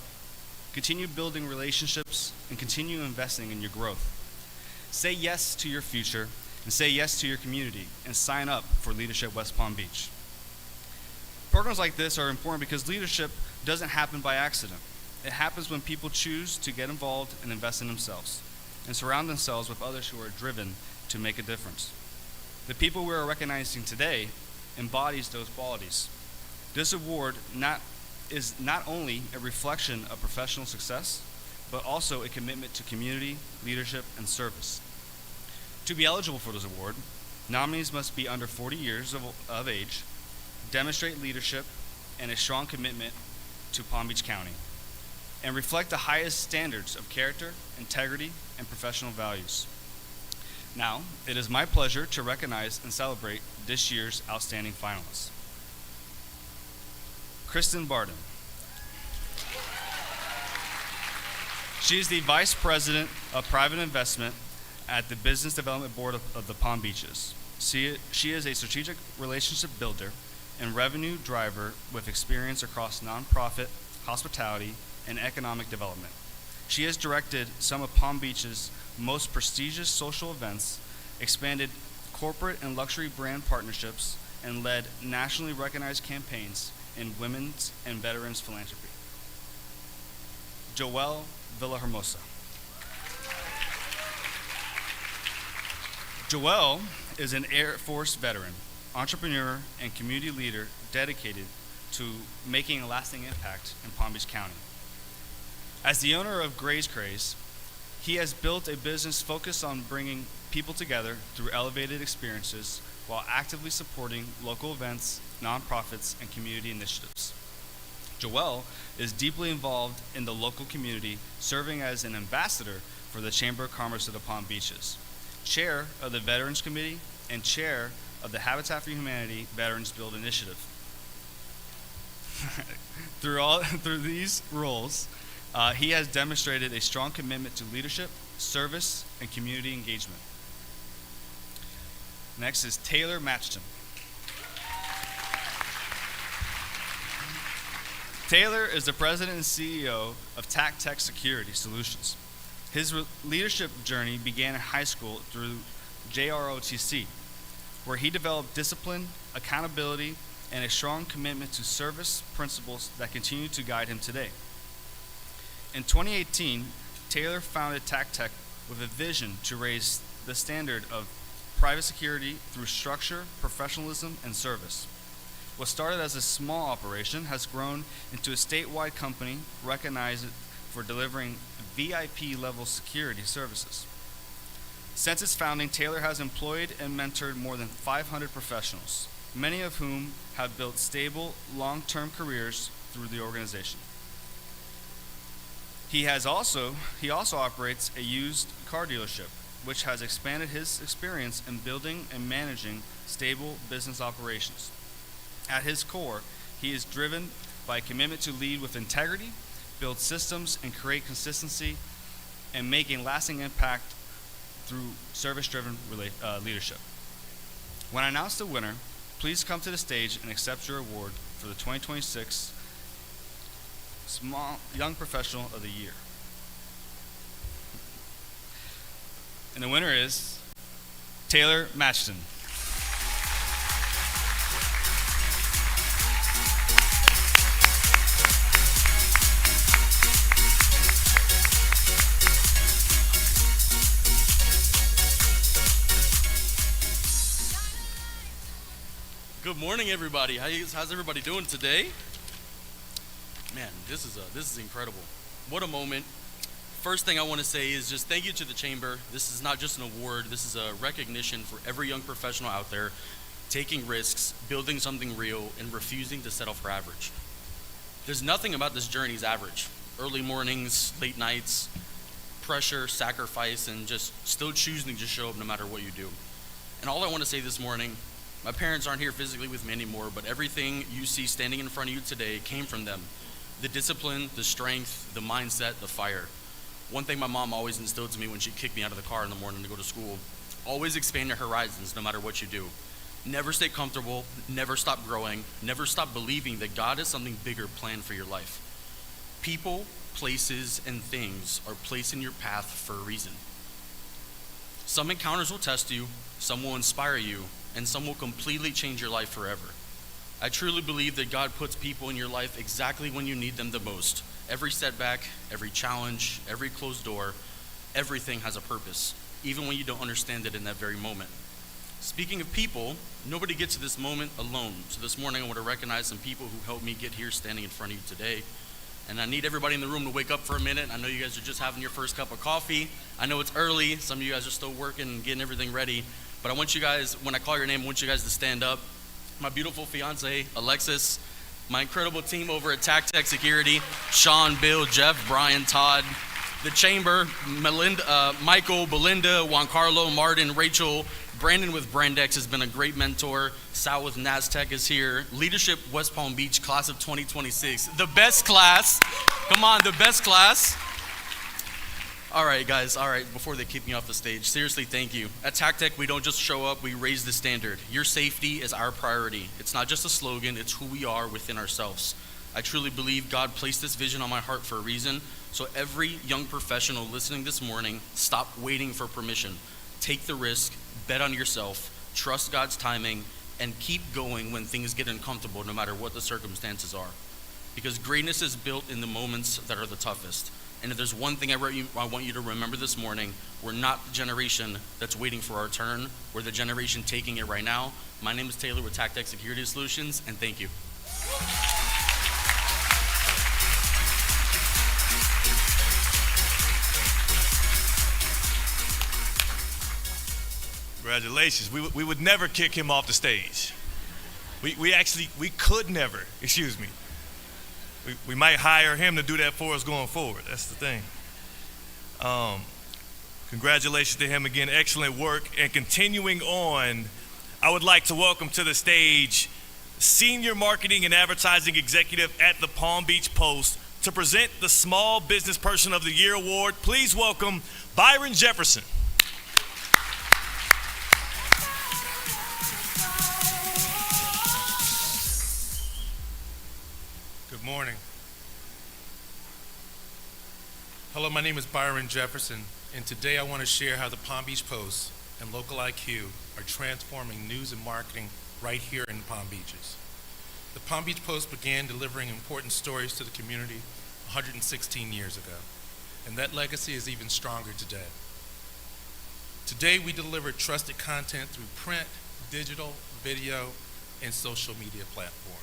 continue building relationships, and continue investing in your growth. Say yes to your future, and say yes to your community, and sign up for Leadership West Palm Beach. Programs like this are important because leadership doesn't happen by accident. It happens when people choose to get involved and invest in themselves and surround themselves with others who are driven to make a difference. The people we are recognizing today embodies those qualities. This award is not only a reflection of professional success, but also a commitment to community, leadership, and service. To be eligible for this award, nominees must be under 40 years of age, demonstrate leadership and a strong commitment to Palm Beach County, and reflect the highest standards of character, integrity, and professional values. Now, it is my pleasure to recognize and celebrate this year's outstanding finalists. Kristen Barden. She is the Vice President of Private Investment at the Business Development Board of the Palm Beaches. She is a strategic relationship builder and revenue driver with experience across nonprofit, hospitality, and economic development. She has directed some of Palm Beach's most prestigious social events, expanded corporate and luxury brand partnerships, and led nationally recognized campaigns in women's and veterans philanthropy. Joelle Villahermosa. Joelle is an Air Force veteran, entrepreneur, and community leader dedicated to making a lasting impact in Palm Beach County. As the owner of Gray's Craze, he has built a business focused on bringing people together through elevated experiences while actively supporting local events, nonprofits, and community initiatives. Joelle is deeply involved in the local community, serving as an ambassador for the Chamber of Commerce of the Palm Beaches, chair of the Veterans Committee, and chair of the Habitat for Humanity Veterans Build Initiative. Through these roles, he has demonstrated a strong commitment to leadership, service, and community engagement. Next is Taylor Matchton. Taylor is the president and CEO of TacTech Security Solutions. His leadership journey began in high school through JROTC, where he developed discipline, accountability, and a strong commitment to service principles that continue to guide him today. In 2018, Taylor founded TacTech with a vision to raise the standard of private security through structure, professionalism, and service. What started as a small operation has grown into a statewide company recognized for delivering VIP-level security services. Since its founding, Taylor has employed and mentored more than 500 professionals, many of whom have built stable, long-term careers through the organization. He also operates a used car dealership, which has expanded his experience in building and managing stable business operations. At his core, he is driven by a commitment to lead with integrity, build systems, and create consistency, and make a lasting impact through service-driven leadership. When I announce the winner, please come to the stage and accept your award for the 2026 Small Young Professional of the Year. And the winner is Taylor Matchton. Good morning, everybody. How's everybody doing today? Man, this is incredible. What a moment. First thing I want to say is just thank you to the Chamber. This is not just an award. This is a recognition for every young professional out there taking risks, building something real, and refusing to settle for average. There's nothing about this journey is average. Early mornings, late nights, pressure, sacrifice, and just still choosing to show up no matter what you do. And all I want to say this morning, my parents aren't here physically with me anymore, but everything you see standing in front of you today came from them. The discipline, the strength, the mindset, the fire. One thing my mom always instilled to me when she kicked me out of the car in the morning to go to school, always expand your horizons no matter what you do. Never stay comfortable, never stop growing, never stop believing that God has something bigger planned for your life. People, places, and things are placed in your path for a reason. Some encounters will test you, some will inspire you, and some will completely change your life forever. I truly believe that God puts people in your life exactly when you need them the most. Every setback, every challenge, every closed door, everything has a purpose, even when you don't understand it in that very moment. Speaking of people, nobody gets to this moment alone. So this morning I want to recognize some people who helped me get here standing in front of you today. And I need everybody in the room to wake up for a minute. I know you guys are just having your first cup of coffee. I know it's early. Some of you guys are still working and getting everything ready. But I want you guys, when I call your name, I want you guys to stand up. My beautiful fiance, Alexis. My incredible team over at TacTech Security. Sean, Bill, Jeff, Brian, Todd. The Chamber, Melinda, Michael, Belinda, Juan Carlo, Martin, Rachel. Brandon with Brandex has been a great mentor. Sal with NASTech is here. Leadership West Palm Beach, class of 2026. The best class. Come on, the best class. All right, guys. All right, before they kick me off the stage, seriously, thank you. At TacTech, we don't just show up, we raise the standard. Your safety is our priority. It's not just a slogan, it's who we are within ourselves. I truly believe God placed this vision on my heart for a reason. So every young professional listening this morning, stop waiting for permission. Take the risk, bet on yourself, trust God's timing, and keep going when things get uncomfortable, no matter what the circumstances are. Because greatness is built in the moments that are the toughest. And if there's one thing I want you to remember this morning, we're not the generation that's waiting for our turn. We're the generation taking it right now. My name is Taylor with TacTech Security Solutions, and thank you. Congratulations. We would never kick him off the stage. We could never, excuse me. We might hire him to do that for us going forward. That's the thing. Congratulations to him again. Excellent work. And continuing on, I would like to welcome to the stage Senior Marketing and Advertising Executive at the Palm Beach Post to present the Small Business Person of the Year Award. Please welcome Byron Jefferson. Good morning. Hello, my name is Byron Jefferson, and today I want to share how the Palm Beach Post and Local IQ are transforming news and marketing right here in Palm Beaches. The Palm Beach Post began delivering important stories to the community 116 years ago, and that legacy is even stronger today. Today, we deliver trusted content through print, digital, video, and social media platforms.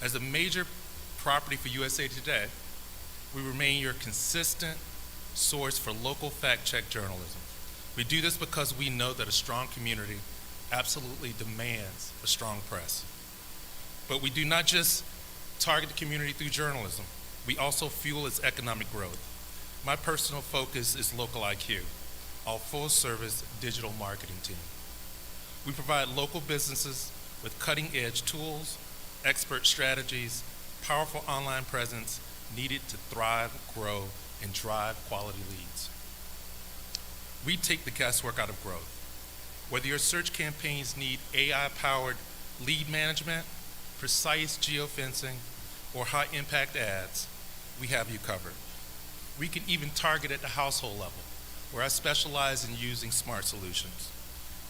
As a major property for USA Today, we remain your consistent source for local fact-check journalism. We do this because we know that a strong community absolutely demands a strong press. But we do not just target the community through journalism. We also fuel its economic growth. My personal focus is Local IQ, our full-service digital marketing team. We provide local businesses with cutting-edge tools, expert strategies, powerful online presence needed to thrive, grow, and drive quality leads. We take the guesswork out of growth. Whether your search campaigns need AI-powered lead management, precise geofencing, or high-impact ads, we have you covered. We can even target at the household level, where I specialize in using smart solutions,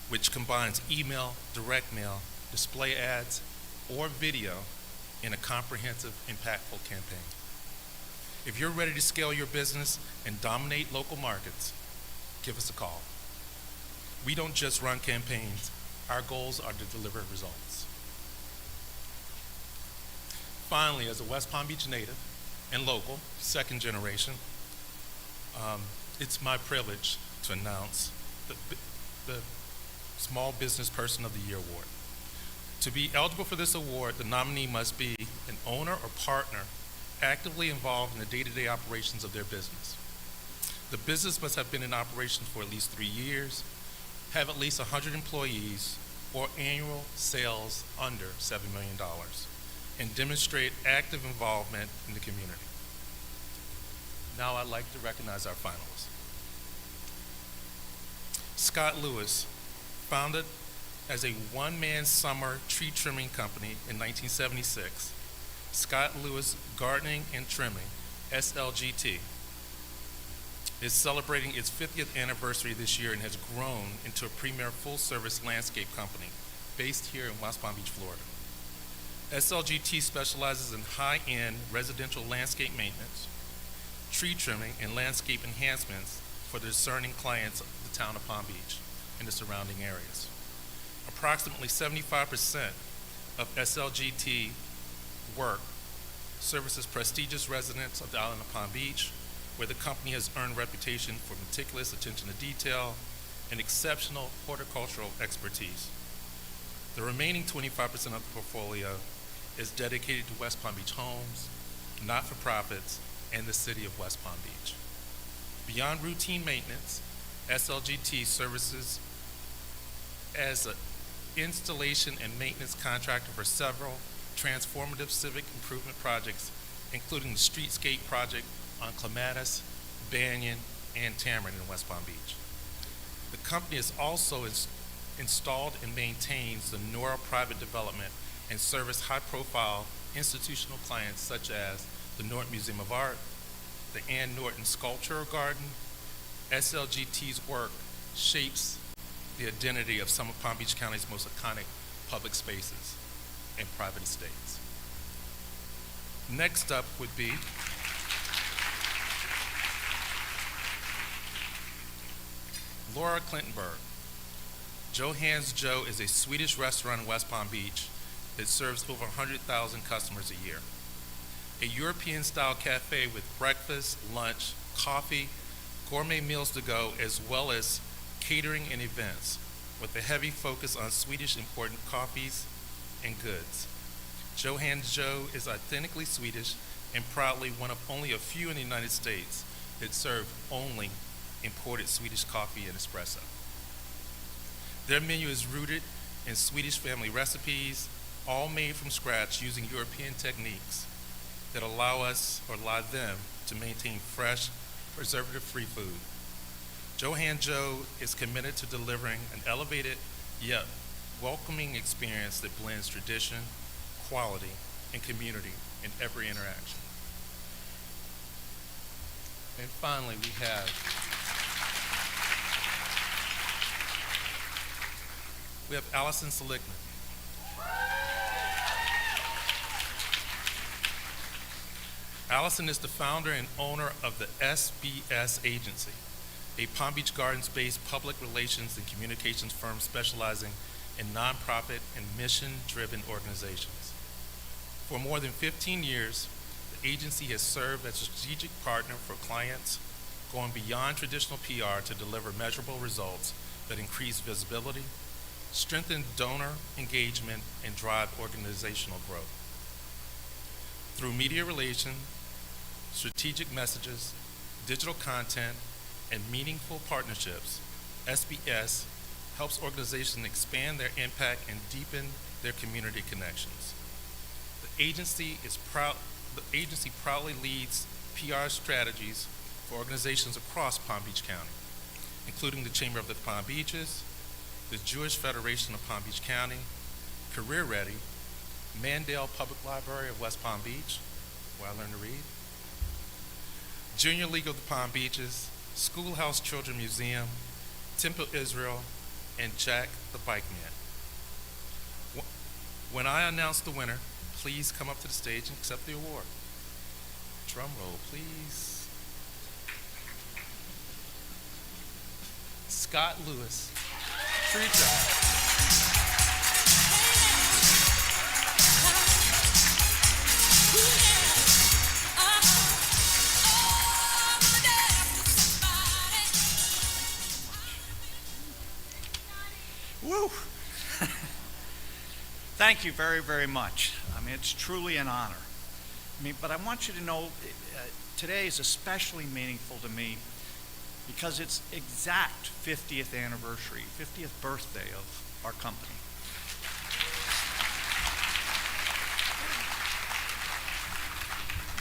which combines email, direct mail, display ads, or video in a comprehensive, impactful campaign. If you're ready to scale your business and dominate local markets, give us a call. We don't just run campaigns. Our goals are to deliver results. Finally, as a West Palm Beach native and local, second generation, it's my privilege to announce the Small Business Person of the Year Award. To be eligible for this award, the nominee must be an owner or partner actively involved in the day-to-day operations of their business. The business must have been in operation for at least 3 years, have at least 100 employees, or annual sales under $7 million, and demonstrate active involvement in the community. Now I'd like to recognize our finalists. Scott Lewis, founded as a one-man summer tree trimming company in 1976, Scott Lewis Gardening and Trimming, SLGT, is celebrating its 50th anniversary this year and has grown into a premier full-service landscape company based here in West Palm Beach, Florida. SLGT specializes in high-end residential landscape maintenance, tree trimming, and landscape enhancements for the discerning clients of the town of Palm Beach and the surrounding areas. Approximately 75% of SLGT work services prestigious residents of the island of Palm Beach, where the company has earned a reputation for meticulous attention to detail and exceptional horticultural expertise. The remaining 25% of the portfolio is dedicated to West Palm Beach homes, not-for-profits, and the city of West Palm Beach. Beyond routine maintenance, SLGT services as an installation and maintenance contractor for several transformative civic improvement projects, including the streetscape project on Clematis, Banyan, and Tamarind in West Palm Beach. The company is also installed and maintains the Nora private development and service high-profile institutional clients such as the Norton Museum of Art, the Ann Norton Sculptural Garden. SLGT's work shapes the identity of some of Palm Beach County's most iconic public spaces and private estates. Next up would be Laura Clintonberg. Johan's Joe is a Swedish restaurant in West Palm Beach that serves over 100,000 customers a year. A European-style cafe with breakfast, lunch, coffee, gourmet meals to go, as well as catering and events, with a heavy focus on Swedish imported coffees and goods. Johan's Joe is authentically Swedish and proudly one of only a few in the United States that serve only imported Swedish coffee and espresso. Their menu is rooted in Swedish family recipes, all made from scratch using European techniques that allow them to maintain fresh, preservative-free food. Johann Joe is committed to delivering an elevated yet welcoming experience that blends tradition, quality, and community in every interaction. And finally, we have Allison Seligman. Allison is the founder and owner of the SBS Agency, a Palm Beach Gardens-based public relations and communications firm specializing in nonprofit and mission-driven organizations. For more than 15 years, the agency has served as a strategic partner for clients, going beyond traditional PR to deliver measurable results that increase visibility, strengthen donor engagement, and drive organizational growth. Through media relations, strategic messages, digital content, and meaningful partnerships, SBS helps organizations expand their impact and deepen their community connections. The agency proudly leads PR strategies for organizations across Palm Beach County, including the Chamber of the Palm Beaches, the Jewish Federation of Palm Beach County, Career Ready, Mandel Public Library of West Palm Beach, where I learned to read, Junior League of the Palm Beaches, Schoolhouse Children Museum, Temple Israel, and Jack the Bike Man. When I announce the winner, please come up to the stage and accept the award. Drum roll, please. Scott Lewis, Tree Tribe. Woo! Thank you very, very much. I mean, it's truly an honor. But I want you to know today is especially meaningful to me because it's exact 50th anniversary, 50th birthday of our company.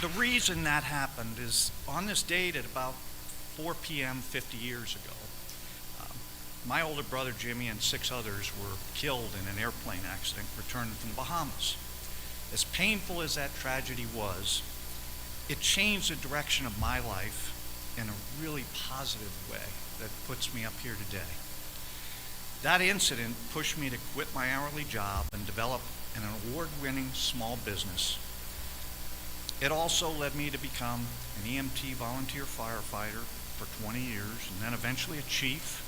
The reason that happened is on this date at about 4 p.m. 50 years ago, my older brother Jimmy and 6 others were killed in an airplane accident returning from the Bahamas. As painful as that tragedy was, it changed the direction of my life in a really positive way that puts me up here today. That incident pushed me to quit my hourly job and develop an award-winning small business. It also led me to become an EMT volunteer firefighter for 20 years, and then eventually a chief,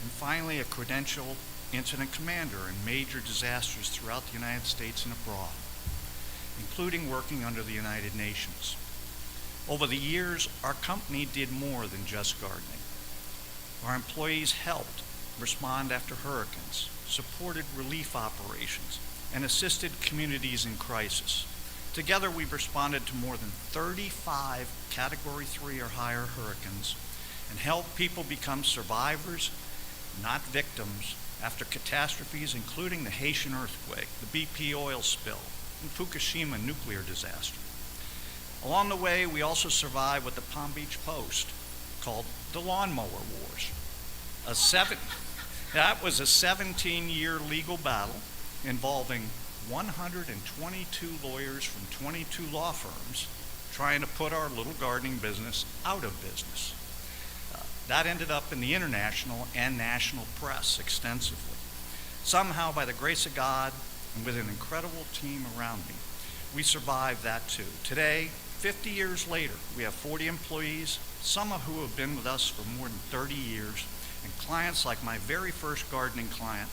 and finally a credentialed incident commander in major disasters throughout the United States and abroad, including working under the United Nations. Over the years, our company did more than just gardening. Our employees helped respond after hurricanes, supported relief operations, and assisted communities in crisis. Together, we've responded to more than 35 Category 3 or higher hurricanes and helped people become survivors, not victims, after catastrophes including the Haitian earthquake, the BP oil spill, and Fukushima nuclear disaster. Along the way, we also survived what the Palm Beach Post called the Lawnmower Wars. That was a 17-year legal battle involving 122 lawyers from 22 law firms trying to put our little gardening business out of business. That ended up in the international and national press extensively. Somehow, by the grace of God and with an incredible team around me, we survived that too. Today, 50 years later, we have 40 employees, some of who have been with us for more than 30 years, and clients like my very first gardening client,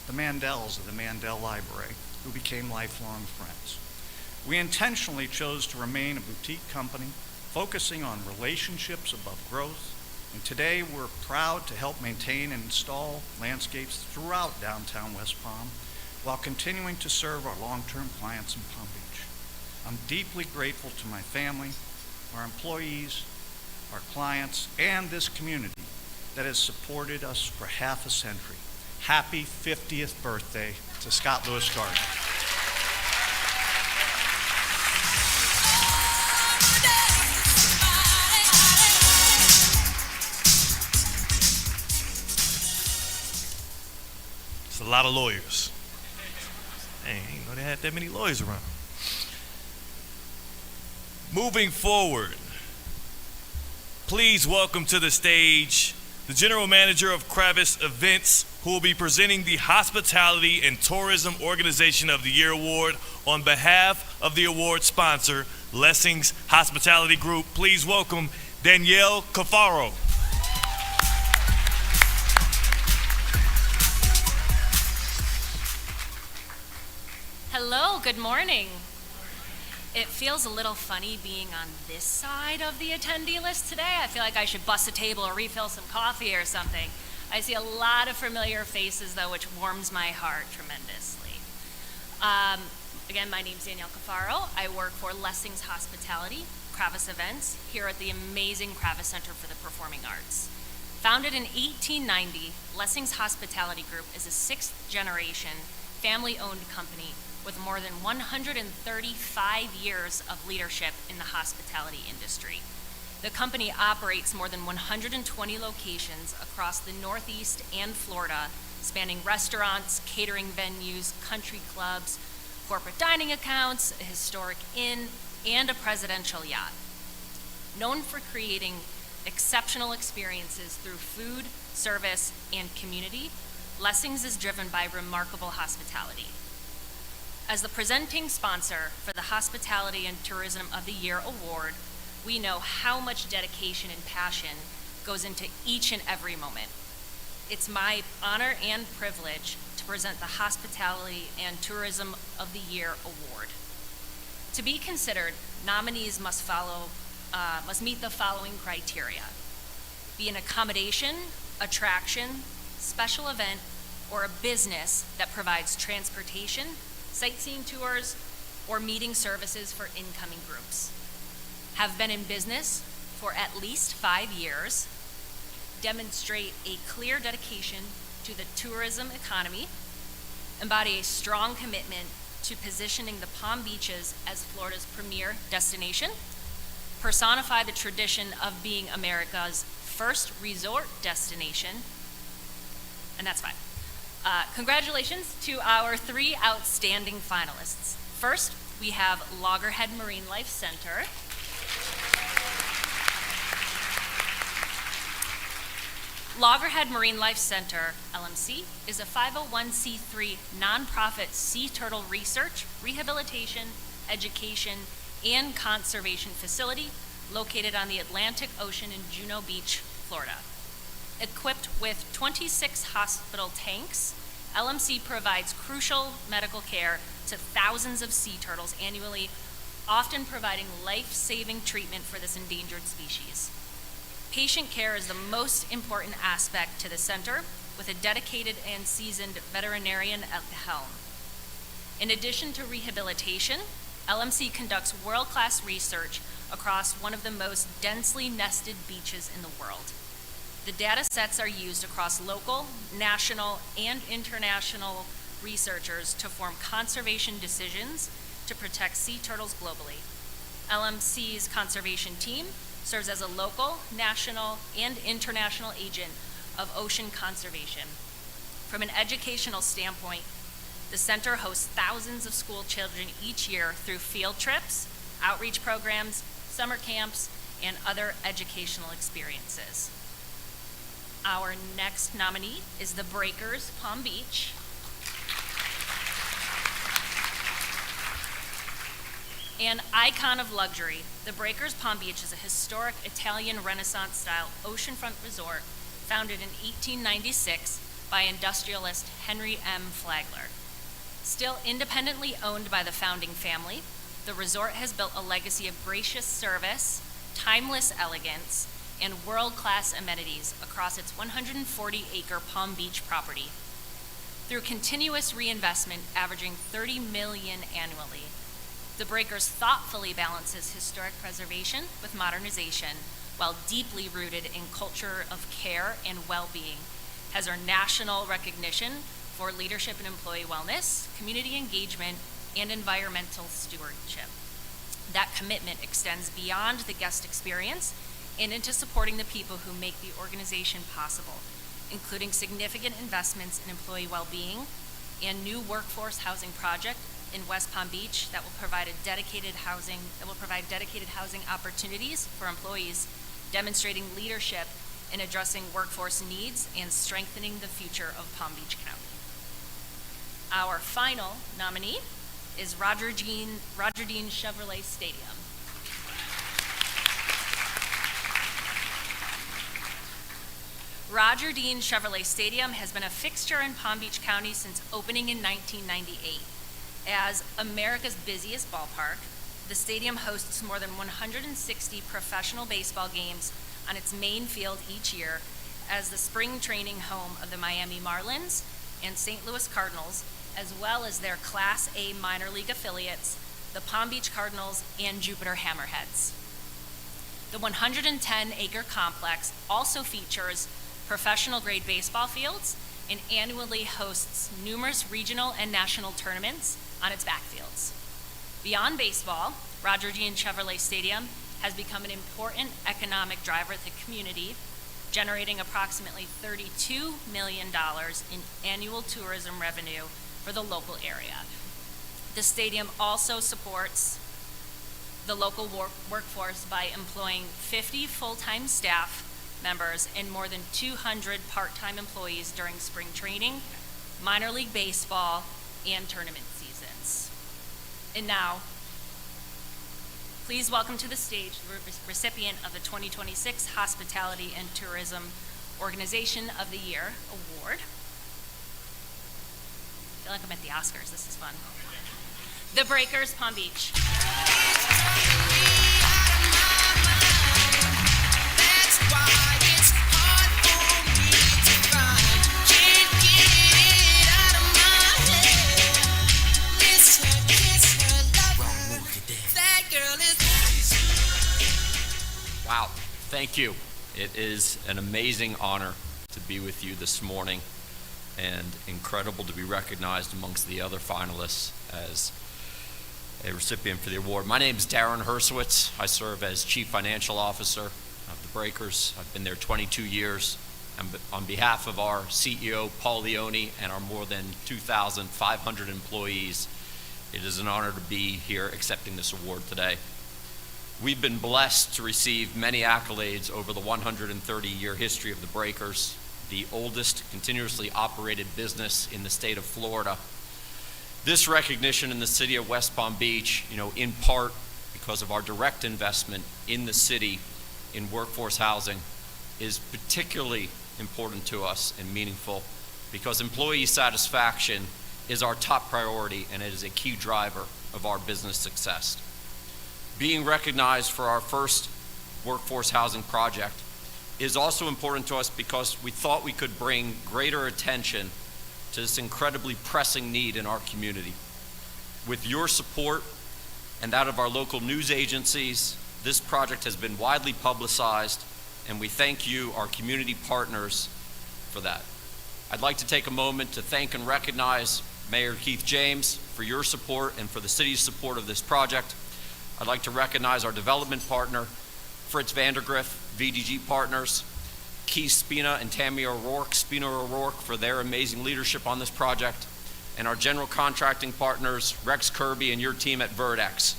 the Mandels of the Mandel Library, who became lifelong friends. We intentionally chose to remain a boutique company, focusing on relationships above growth, and today we're proud to help maintain and install landscapes throughout downtown West Palm while continuing to serve our long-term clients in Palm Beach. I'm deeply grateful to my family, our employees, our clients, and this community that has supported us for half a century. Happy 50th birthday to Scott Lewis Garden. It's a lot of lawyers. Dang, I didn't know they had that many lawyers around. Moving forward, please welcome to the stage the General Manager of Kravis Events, who will be presenting the Hospitality and Tourism Organization of the Year Award on behalf of the award sponsor, Lessings Hospitality Group. Please welcome Danielle Cafaro. Hello, good morning. It feels a little funny being on this side of the attendee list today. I feel like I should bust a table or refill some coffee or something. I see a lot of familiar faces though, which warms my heart tremendously. Again, my name's Danielle Cafaro. I work for Lessings Hospitality, Kravis Events, here at the amazing Kravis Center for the Performing Arts. Founded in 1890, Lessings Hospitality Group is a sixth generation family-owned company with more than 135 years of leadership in the hospitality industry. The company operates more than 120 locations across the Northeast and Florida, spanning restaurants, catering venues, country clubs, corporate dining accounts, a historic inn, and a presidential yacht. Known for creating exceptional experiences through food, service, and community, Lessings is driven by remarkable hospitality. As the presenting sponsor for the Hospitality and Tourism of the Year Award, we know how much dedication and passion goes into each and every moment. It's my honor and privilege to present the Hospitality and Tourism of the Year Award. To be considered, nominees must meet the following criteria: be an accommodation, attraction, special event, or a business that provides transportation, sightseeing tours, or meeting services for incoming groups. Have been in business for at least 5 years, demonstrate a clear dedication to the tourism economy, embody a strong commitment to positioning the Palm Beaches as Florida's premier destination, personify the tradition of being America's first resort destination, and that's 5. Congratulations to our 3 outstanding finalists. First, we have Loggerhead Marine Life Center. Loggerhead Marine Life Center, LMC, is a 501c3 nonprofit sea turtle research, rehabilitation, education, and conservation facility located on the Atlantic Ocean in Juno Beach, Florida. Equipped with 26 hospital tanks, LMC provides crucial medical care to thousands of sea turtles annually, often providing life-saving treatment for this endangered species. Patient care is the most important aspect to the center, with a dedicated and seasoned veterinarian at the helm. In addition to rehabilitation, LMC conducts world-class research across one of the most densely nested beaches in the world. The data sets are used across local, national, and international researchers to form conservation decisions to protect sea turtles globally. LMC's conservation team serves as a local, national, and international agent of ocean conservation. From an educational standpoint, the center hosts thousands of school children each year through field trips, outreach programs, summer camps, and other educational experiences. Our next nominee is the Breakers Palm Beach. An icon of luxury, the Breakers Palm Beach is a historic Italian Renaissance-style oceanfront resort founded in 1896 by industrialist Henry M. Flagler. Still independently owned by the founding family, the resort has built a legacy of gracious service, timeless elegance, and world-class amenities across its 140-acre Palm Beach property. Through continuous reinvestment averaging $30 million annually, the Breakers thoughtfully balances historic preservation with modernization, while deeply rooted in culture of care and well-being, has earned national recognition for leadership in employee wellness, community engagement, and environmental stewardship. That commitment extends beyond the guest experience and into supporting the people who make the organization possible, including significant investments in employee well-being and new workforce housing project in West Palm Beach that will provide dedicated housing opportunities for employees, demonstrating leadership in addressing workforce needs and strengthening the future of Palm Beach County. Our final nominee is Roger Dean Chevrolet Stadium. Roger Dean Chevrolet Stadium has been a fixture in Palm Beach County since opening in 1998. As America's busiest ballpark, the stadium hosts more than 160 professional baseball games on its main field each year as the spring training home of the Miami Marlins and St. Louis Cardinals, as well as their Class A minor league affiliates, the Palm Beach Cardinals and Jupiter Hammerheads. The 110-acre complex also features professional-grade baseball fields and annually hosts numerous regional and national tournaments on its backfields. Beyond baseball, Roger Dean Chevrolet Stadium has become an important economic driver of the community, generating approximately $32 million in annual tourism revenue for the local area. The stadium also supports the local workforce by employing 50 full-time staff members and more than 200 part-time employees during spring training, minor league baseball, and tournament seasons. And now, please welcome to the stage the recipient of the 2026 Hospitality and Tourism Organization of the Year Award. I feel like I'm at the Oscars. This is fun. The Breakers, Palm Beach. Wow, thank you. It is an amazing honor to be with you this morning and incredible to be recognized amongst the other finalists as a recipient for the award. My name is Darren Hersowitz. I serve as Chief Financial Officer of the Breakers. I've been there 22 years. And on behalf of our CEO, Paul Leone, and our more than 2,500 employees, it is an honor to be here accepting this award today. We've been blessed to receive many accolades over the 130-year history of the Breakers, the oldest continuously operated business in the state of Florida. This recognition in the city of West Palm Beach, in part because of our direct investment in the city in workforce housing, is particularly important to us and meaningful because employee satisfaction is our top priority and it is a key driver of our business success. Being recognized for our first workforce housing project is also important to us because we thought we could bring greater attention to this incredibly pressing need in our community. With your support and that of our local news agencies, this project has been widely publicized, and we thank you, our community partners, for that. I'd like to take a moment to thank and recognize Mayor Keith James for your support and for the city's support of this project. I'd like to recognize our development partner, Fritz Vandergriff, VDG Partners, Keith Spina and Tammy O'Rourke, for their amazing leadership on this project, and our general contracting partners, Rex Kirby and your team at Verdex.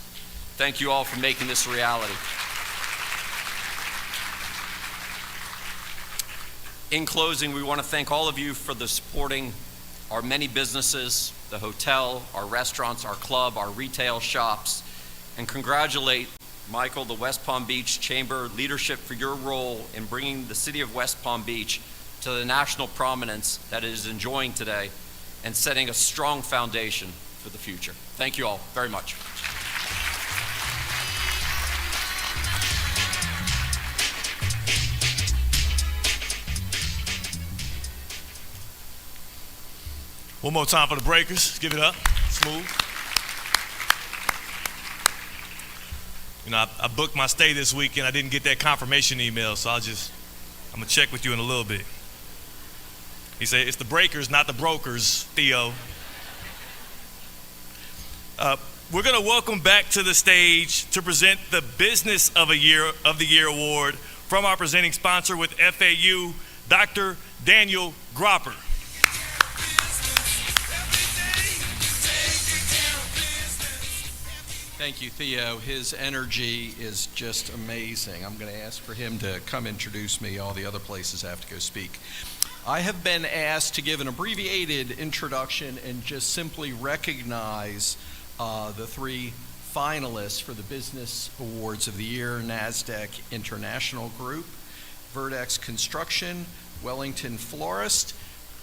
Thank you all for making this a reality. In closing, we want to thank all of you for the supporting our many businesses, the hotel, our restaurants, our club, our retail shops, and congratulate Michael, the West Palm Beach Chamber leadership for your role in bringing the city of West Palm Beach to the national prominence that it is enjoying today and setting a strong foundation for the future. Thank you all very much. One more time for the Breakers. Give it up. Smooth. I booked my stay this weekend. I didn't get that confirmation email, so I'm going to check with you in a little bit. He said, it's the Breakers, not the brokers, Theo. We're going to welcome back to the stage to present the Business of the Year Award from our presenting sponsor with FAU, Dr. Daniel Gropper. Thank you, Theo. His energy is just amazing. I'm going to ask for him to come introduce me. All the other places I have to go speak. I have been asked to give an abbreviated introduction and just simply recognize the three finalists for the Business Awards of the Year: NASDAQ International Group, Verdex Construction, Wellington Florist.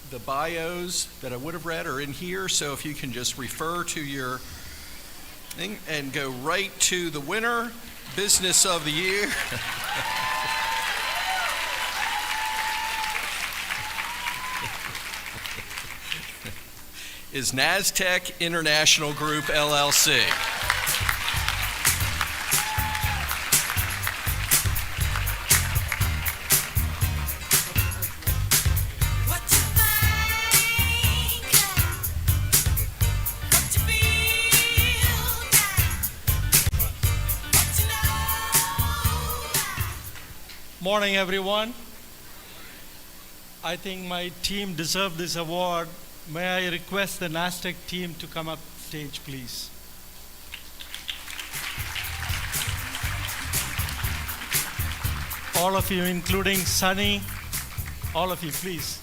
The bios that I would have read are in here, so if you can just refer to your thing and go right to the winner, Business of the Year. is NASDAQ International Group, LLC. Morning, everyone. I think my team deserves this award. May I request the NASDAQ team to come up stage, please. All of you, including Sunny, all of you, please.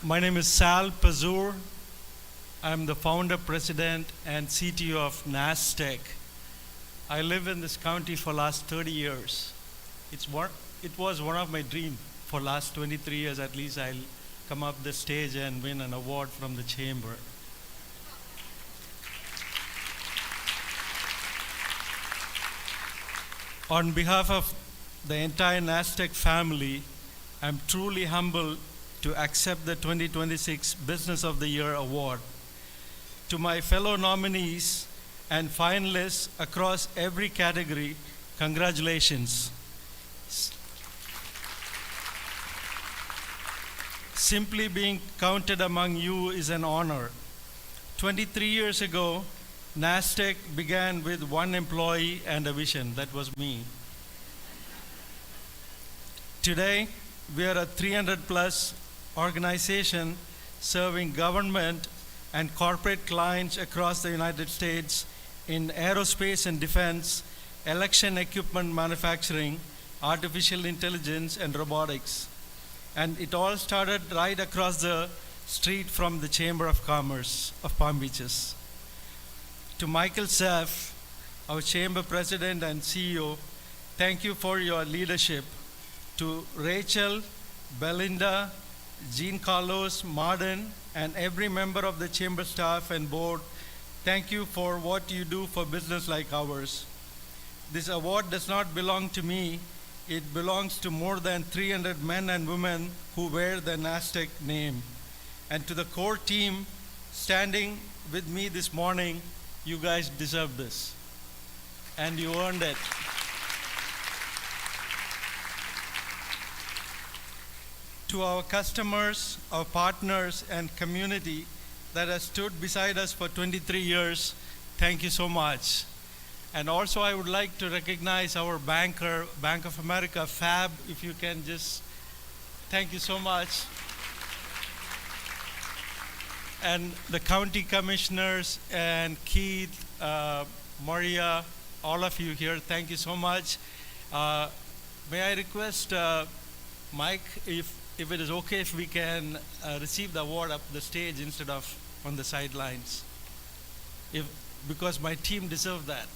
My name is Sal Pazur. I'm the founder, president, and CTO of NASDAQ. I live in this county for last 30 years. It was one of my dreams for last 23 years at least. I'll come up the stage and win an award from the chamber. On behalf of the entire NASDAQ family, I'm truly humbled to accept the 2026 Business of the Year Award. To my fellow nominees and finalists across every category, congratulations. Simply being counted among you is an honor. 23 years ago, NASTEC began with one employee and a vision. That was me. Today, we are a 300 plus organization serving government and corporate clients across the United States in aerospace and defense, election equipment manufacturing, artificial intelligence, and robotics. And it all started right across the street from the Chamber of Commerce of Palm Beaches. To Michael Seff, our Chamber President and CEO, thank you for your leadership. To Rachel, Belinda, Jean Carlos, Martin, and every member of the Chamber staff and board, thank you for what you do for business like ours. This award does not belong to me. It belongs to more than 300 men and women who wear the NASTEC name. And to the core team standing with me this morning, you guys deserve this. And you earned it. To our customers, our partners, and community that has stood beside us for 23 years, thank you so much. And also I would like to recognize our banker, Bank of America, Fab, if you can just, thank you so much. And the county commissioners and Keith, Maria, all of you here, thank you so much. May I request Mike, if it is okay if we can receive the award up the stage instead of on the sidelines, because my team deserves that.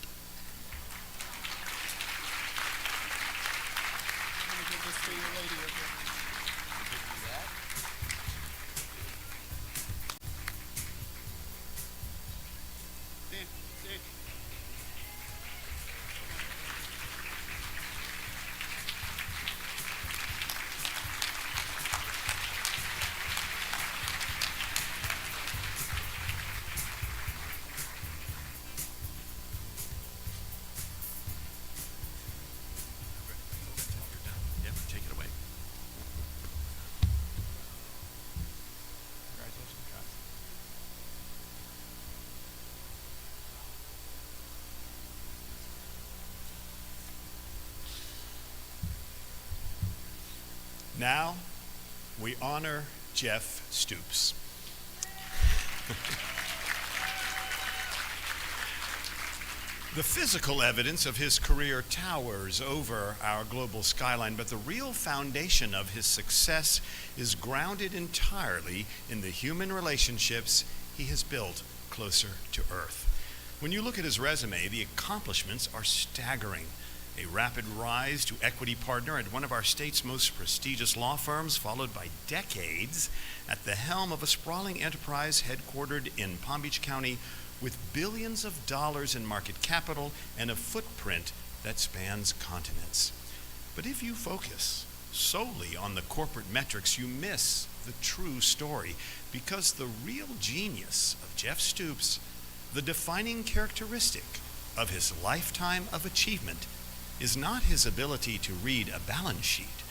Now, we honor Jeff Stoops. The physical evidence of his career towers over our global skyline, but the real foundation of his success is grounded entirely in the human relationships he has built closer to Earth. When you look at his resume, the accomplishments are staggering. A rapid rise to equity partner at one of our state's most prestigious law firms, followed by decades at the helm of a sprawling enterprise headquartered in Palm Beach County with billions of dollars in market capital and a footprint that spans continents. But if you focus solely on the corporate metrics, you miss the true story, because the real genius of Jeff Stoops, the defining characteristic of his lifetime of achievement, is not his ability to read a balance sheet.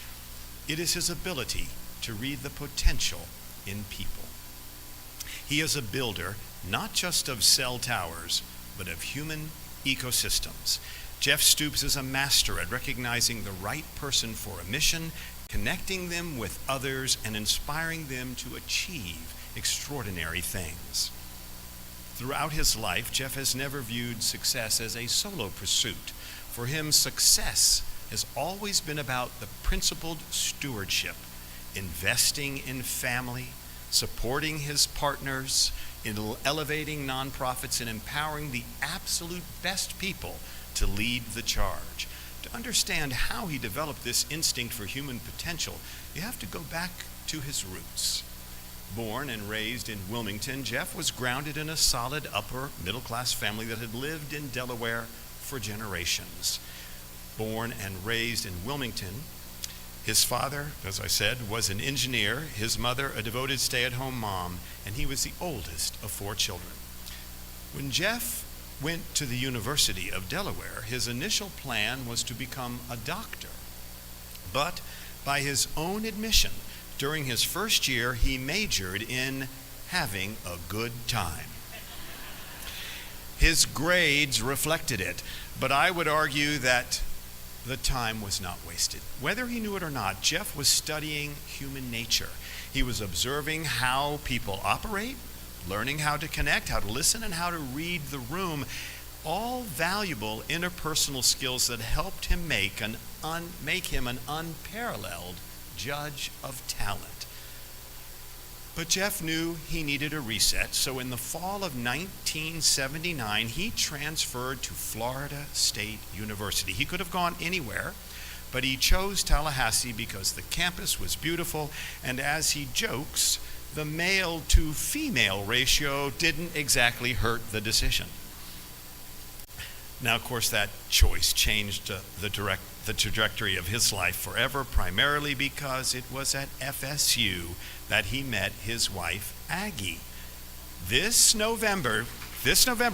It is his ability to read the potential in people. He is a builder not just of cell towers, but of human ecosystems. Jeff Stoops is a master at recognizing the right person for a mission, connecting them with others, and inspiring them to achieve extraordinary things. Throughout his life, Jeff has never viewed success as a solo pursuit. For him, success has always been about the principled stewardship, investing in family, supporting his partners, in elevating nonprofits, and empowering the absolute best people to lead the charge. To understand how he developed this instinct for human potential, you have to go back to his roots. Born and raised in Wilmington, Jeff was grounded in a solid upper middle-class family that had lived in Delaware for generations. Born and raised in Wilmington, his father, as I said, was an engineer, his mother a devoted stay-at-home mom, and he was the oldest of 4 children. When Jeff went to the University of Delaware, his initial plan was to become a doctor. But by his own admission, During his first year, he majored in having a good time. His grades reflected it, but I would argue that the time was not wasted. Whether he knew it or not, Jeff was studying human nature. He was observing how people operate, learning how to connect, how to listen, and how to read the room. All valuable interpersonal skills that helped him make him an unparalleled judge of talent. But Jeff knew he needed a reset, so in the fall of 1979, he transferred to Florida State University. He could have gone anywhere, but he chose Tallahassee because the campus was beautiful, and as he jokes, the male to female ratio didn't exactly hurt the decision. Now, of course, that choice changed the trajectory of his life forever, primarily because it was at FSU that he met his wife, Aggie. This November,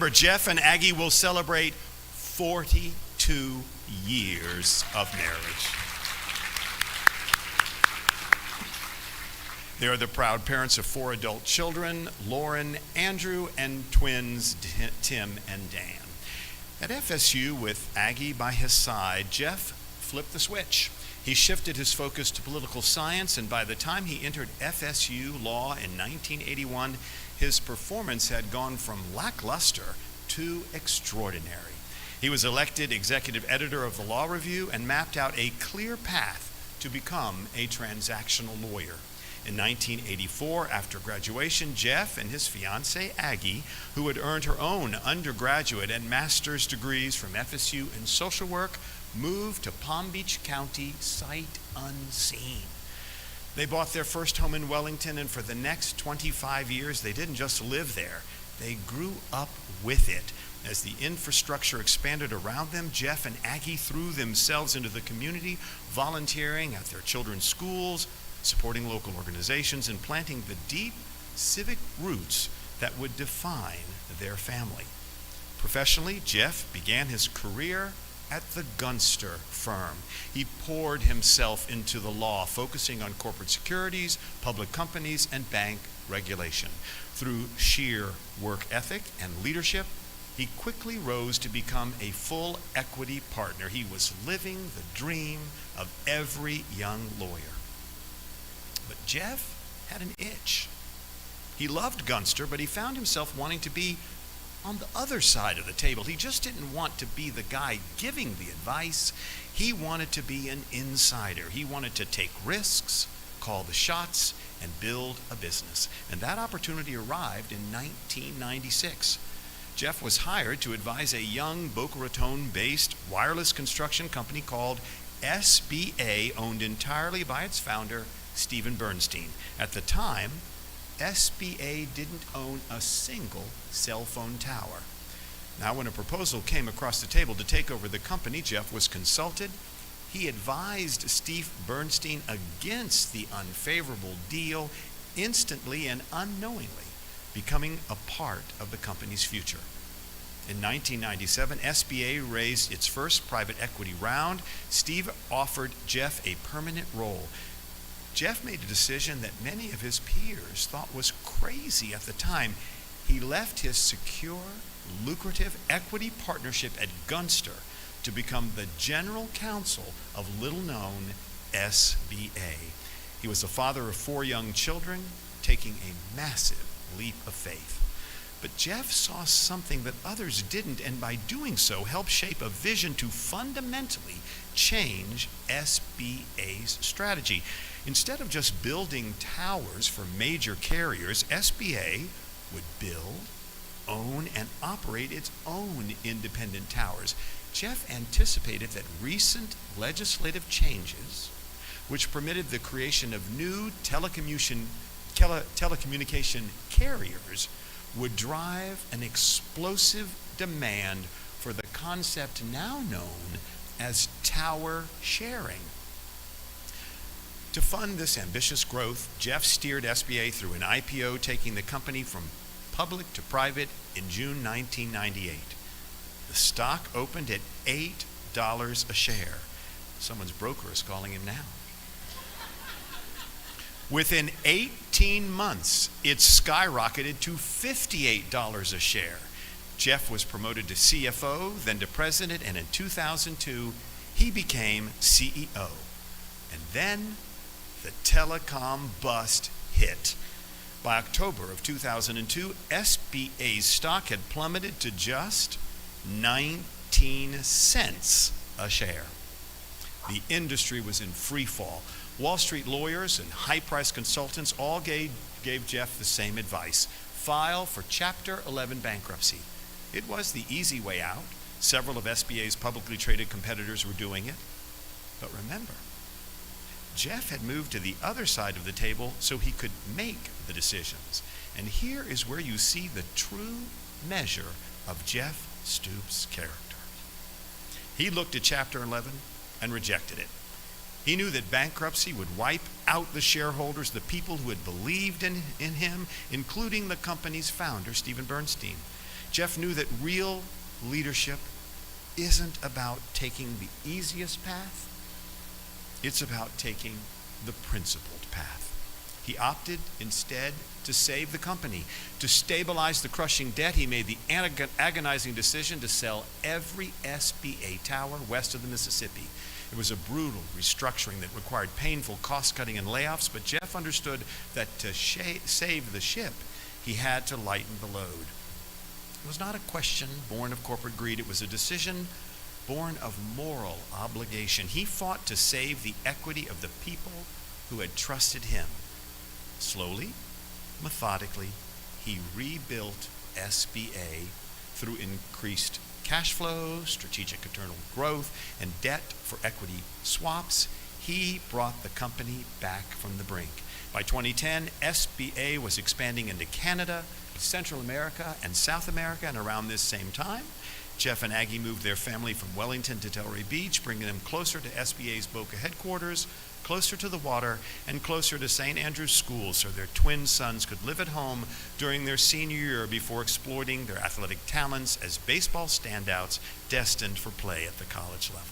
Jeff and Aggie will celebrate 42 years of marriage. They are the proud parents of 4 adult children, Lauren, Andrew, and twins, Tim and Dan. At FSU, with Aggie by his side, Jeff flipped the switch. He shifted his focus to political science, and by the time he entered FSU law in 1981, his performance had gone from lackluster to extraordinary. He was elected executive editor of the Law Review and mapped out a clear path to become a transactional lawyer. In 1984, after graduation, Jeff and his fiancée, Aggie, who had earned her own undergraduate and master's degrees from FSU in social work, moved to Palm Beach County sight unseen. They bought their first home in Wellington, and for the next 25 years, they didn't just live there, they grew up with it. As the infrastructure expanded around them, Jeff and Aggie threw themselves into the community, volunteering at their children's schools, supporting local organizations, and planting the deep civic roots that would define their family. Professionally, Jeff began his career at the Gunster firm. He poured himself into the law, focusing on corporate securities, public companies, and bank regulation. Through sheer work ethic and leadership, he quickly rose to become a full equity partner. He was living the dream of every young lawyer. But Jeff had an itch. He loved Gunster, but he found himself wanting to be on the other side of the table. He just didn't want to be the guy giving the advice. He wanted to be an insider. He wanted to take risks, call the shots, and build a business. And that opportunity arrived in 1996. Jeff was hired to advise a young Boca Raton-based wireless construction company called SBA, owned entirely by its founder, Stephen Bernstein. At the time, SBA didn't own a single cell phone tower. Now, when a proposal came across the table to take over the company, Jeff was consulted. He advised Steve Bernstein against the unfavorable deal, instantly and unknowingly becoming a part of the company's future. In 1997, SBA raised its first private equity round. Steve offered Jeff a permanent role. Jeff made a decision that many of his peers thought was crazy at the time. He left his secure, lucrative equity partnership at Gunster to become the general counsel of little-known SBA. He was the father of 4 young children, taking a massive leap of faith. But Jeff saw something that others didn't, and by doing so, helped shape a vision to fundamentally change SBA's strategy. Instead of just building towers for major carriers, SBA would build, own, and operate its own independent towers. Jeff anticipated that recent legislative changes, which permitted the creation of new telecommunication carriers, would drive an explosive demand for the concept now known as tower sharing. To fund this ambitious growth, Jeff steered SBA through an IPO, taking the company from public to private in June 1998. The stock opened at $8 a share. Someone's broker is calling him now. Within 18 months, it skyrocketed to $58 a share. Jeff was promoted to CFO, then to president, and in 2002, he became CEO. And then the telecom bust hit. By October of 2002, SBA's stock had plummeted to just 19 cents a share. The industry was in free fall. Wall Street lawyers and high-priced consultants all gave Jeff the same advice: file for Chapter 11 bankruptcy. It was the easy way out. Several of SBA's publicly traded competitors were doing it. But remember, Jeff had moved to the other side of the table so he could make the decisions. And here is where you see the true measure of Jeff Stoops' character. He looked at Chapter 11 and rejected it. He knew that bankruptcy would wipe out the shareholders, the people who had believed in him, including the company's founder, Stephen Bernstein. Jeff knew that real leadership isn't about taking the easiest path. It's about taking the principled path. He opted instead to save the company. To stabilize the crushing debt, he made the agonizing decision to sell every SBA tower west of the Mississippi. It was a brutal restructuring that required painful cost-cutting and layoffs, but Jeff understood that to save the ship, he had to lighten the load. It was not a question born of corporate greed. It was a decision born of moral obligation. He fought to save the equity of the people who had trusted him. Slowly, methodically, he rebuilt SBA through increased cash flow, strategic internal growth, and debt for equity swaps. He brought the company back from the brink. By 2010, SBA was expanding into Canada, Central America, and South America, and around this same time, Jeff and Aggie moved their family from Wellington to Delray Beach, bringing them closer to SBA's Boca headquarters, closer to the water, and closer to St. Andrew's School so their twin sons could live at home during their senior year before exploiting their athletic talents as baseball standouts destined for play at the college level.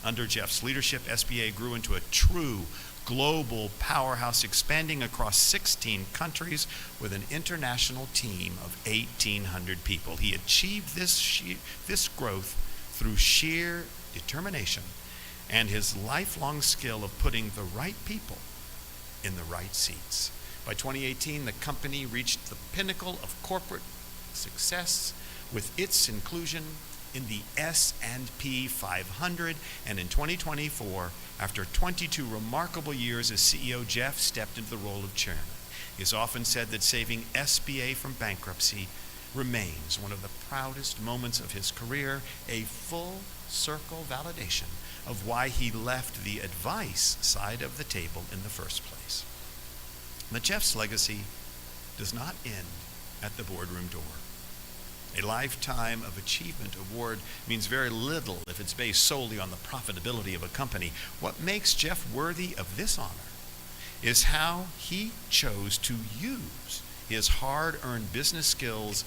Under Jeff's leadership, SBA grew into a true global powerhouse, expanding across 16 countries with an international team of 1,800 people. He achieved this growth through sheer determination and his lifelong skill of putting the right people in the right seats. By 2018, the company reached the pinnacle of corporate success with its inclusion in the S&P 500, and in 2024, after 22 remarkable years as CEO, Jeff stepped into the role of chairman. He has often said that saving SBA from bankruptcy remains one of the proudest moments of his career, a full circle validation of why he left the advice side of the table in the first place. But Jeff's legacy does not end at the boardroom door. A Lifetime of Achievement award means very little if it's based solely on the profitability of a company. What makes Jeff worthy of this honor is how he chose to use his hard-earned business skills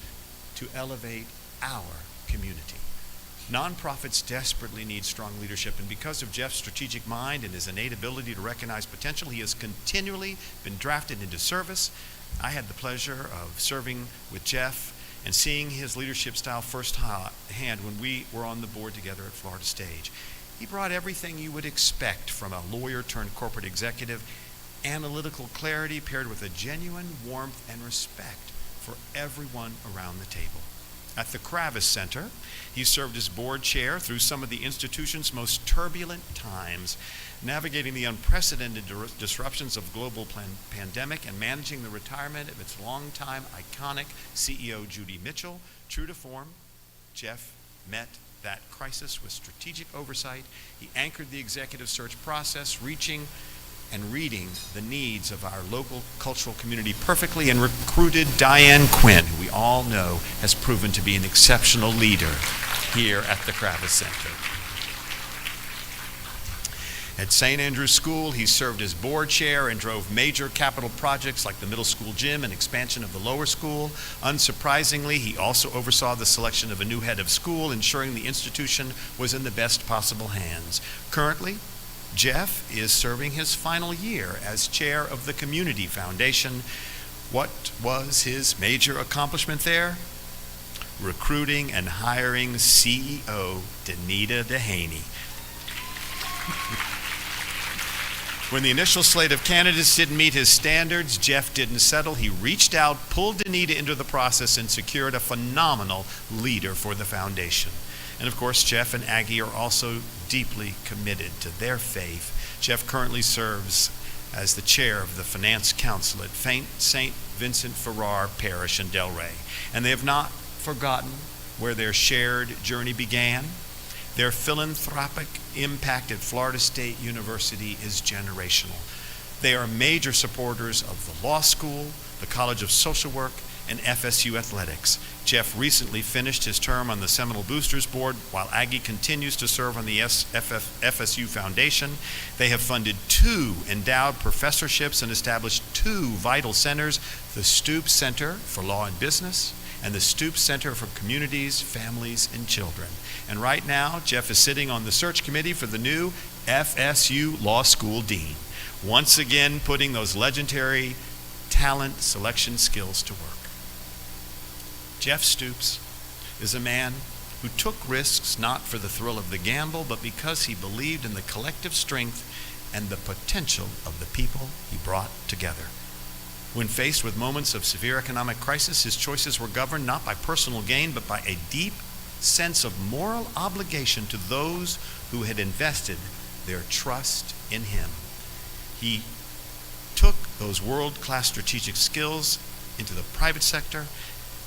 to elevate our community. Nonprofits desperately need strong leadership, and because of Jeff's strategic mind and his innate ability to recognize potential, he has continually been drafted into service. I had the pleasure of serving with Jeff and seeing his leadership style firsthand when we were on the board together at Florida Stage. He brought everything you would expect from a lawyer turned corporate executive: analytical clarity paired with a genuine warmth and respect for everyone around the table. At the Kravis Center, he served as board chair through some of the institution's most turbulent times, navigating the unprecedented disruptions of global pandemic and managing the retirement of its longtime iconic CEO, Judy Mitchell. True to form, Jeff met that crisis with strategic oversight. He anchored the executive search process, reaching and reading the needs of our local cultural community perfectly, and recruited Diane Quinn, who we all know has proven to be an exceptional leader here at the Kravis Center. At St. Andrew's School, he served as board chair and drove major capital projects like the middle school gym and expansion of the lower school. Unsurprisingly, he also oversaw the selection of a new head of school, ensuring the institution was in the best possible hands. Currently, Jeff is serving his final year as chair of the Community Foundation. What was his major accomplishment there? Recruiting and hiring CEO Danita Dehaney. When the initial slate of candidates didn't meet his standards, Jeff didn't settle. He reached out, pulled Danita into the process, and secured a phenomenal leader for the foundation. And of course, Jeff and Aggie are also deeply committed to their faith. Jeff currently serves as the chair of the Finance Council at St. Vincent Ferrar Parish in Delray. And they have not forgotten where their shared journey began. Their philanthropic impact at Florida State University is generational. They are major supporters of the law school, the College of Social Work, and FSU athletics. Jeff recently finished his term on the Seminole Boosters Board, while Aggie continues to serve on the FSU Foundation. They have funded 2 endowed professorships and established 2 vital centers, the Stoops Center for Law and Business and the Stoops Center for Communities, Families, and Children. And right now, Jeff is sitting on the search committee for the new FSU Law School Dean, once again putting those legendary talent selection skills to work. Jeff Stoops is a man who took risks not for the thrill of the gamble, but because he believed in the collective strength and the potential of the people he brought together. When faced with moments of severe economic crisis, his choices were governed not by personal gain, but by a deep sense of moral obligation to those who had invested their trust in him. He took those world-class strategic skills into the private sector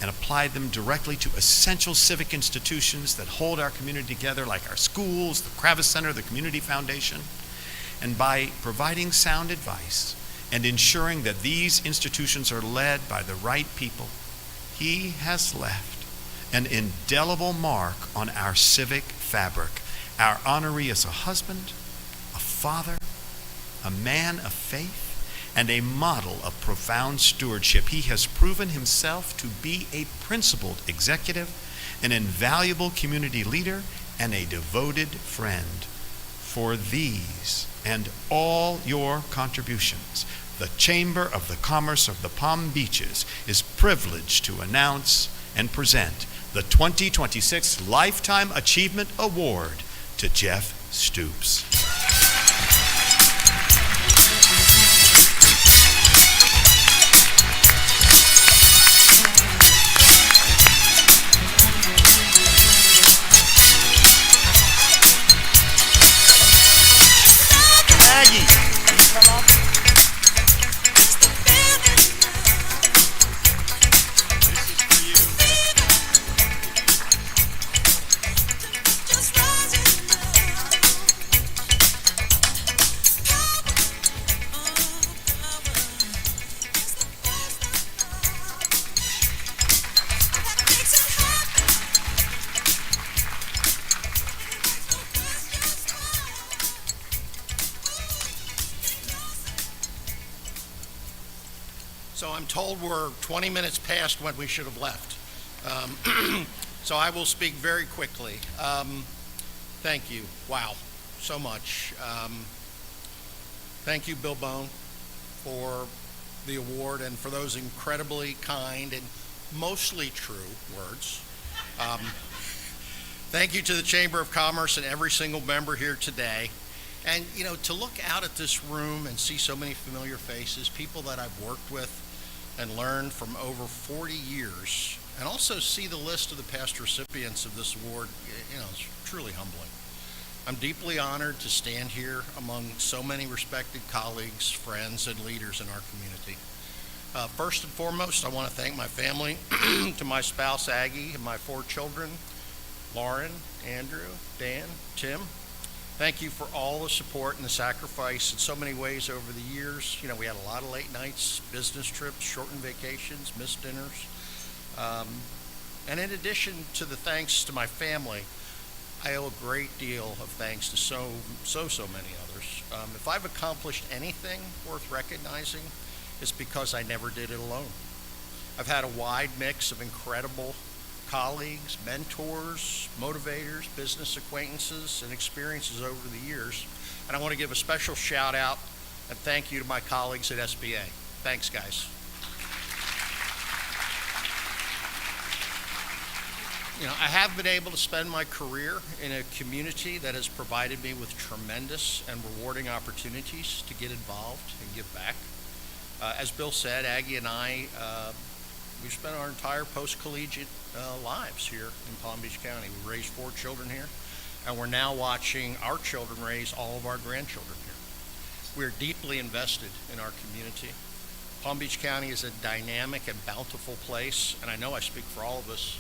and applied them directly to essential civic institutions that hold our community together, like our schools, the Kravis Center, the Community Foundation. And by providing sound advice and ensuring that these institutions are led by the right people, he has left an indelible mark on our civic fabric. Our honoree is a husband, a father, a man of faith, and a model of profound stewardship. He has proven himself to be a principled executive, an invaluable community leader, and a devoted friend. For these and all your contributions, the Chamber of the Commerce of the Palm Beaches is privileged to announce and present the 2026 Lifetime Achievement Award to Jeff Stoops. So I'm told we're 20 minutes past when we should have left. So I will speak very quickly. Thank you. Wow, so much. Thank you, Bill Bone, for the award and for those incredibly kind and mostly true words. Thank you to the Chamber of Commerce and every single member here today. And, you know, to look out at this room and see so many familiar faces, people that I've worked with and learned from over 40 years, and also see the list of the past recipients of this award, you know, it's truly humbling. I'm deeply honored to stand here among so many respected colleagues, friends, and leaders in our community. First and foremost, I want to thank my family, to my spouse Aggie, and my 4 children, Lauren, Andrew, Dan, Tim. Thank you for all the support and the sacrifice in so many ways over the years. You know, we had a lot of late nights, business trips, shortened vacations, missed dinners. And in addition to the thanks to my family, I owe a great deal of thanks to so many others. If I've accomplished anything worth recognizing, it's because I never did it alone. I've had a wide mix of incredible colleagues, mentors, motivators, business acquaintances, and experiences over the years And I want to give a special shout out and thank you to my colleagues at SBA. Thanks, guys. You know, I have been able to spend my career in a community that has provided me with tremendous and rewarding opportunities to get involved and give back. As Bill said, Aggie and I, we've spent our entire post-collegiate lives here in Palm Beach County. We raised 4 children here, and we're now watching our children raise all of our grandchildren here. We're deeply invested in our community. Palm Beach County is a dynamic and bountiful place, and I know I speak for all of us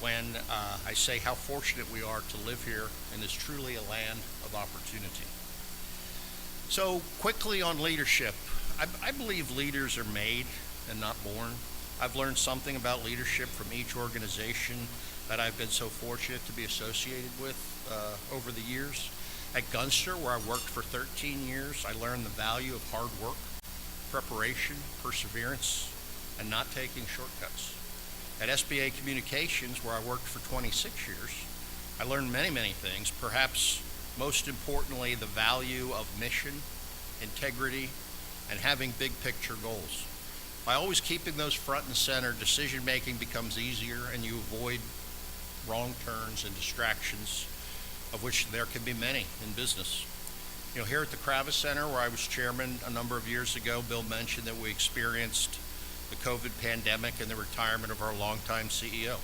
when I say how fortunate we are to live here in this truly a land of opportunity. So quickly on leadership, I believe leaders are made and not born. I've learned something about leadership from each organization that I've been so fortunate to be associated with over the years. At Gunster, where I worked for 13 years, I learned the value of hard work, preparation, perseverance, and not taking shortcuts. At SBA Communications, where I worked for 26 years, I learned many, many things, perhaps most importantly, the value of mission, integrity, and having big picture goals. By always keeping those front and center, decision making becomes easier and you avoid wrong turns and distractions, of which there can be many in business. You know, here at the Kravis Center, where I was chairman a number of years ago, Bill mentioned that we experienced the COVID pandemic and the retirement of our longtime CEO.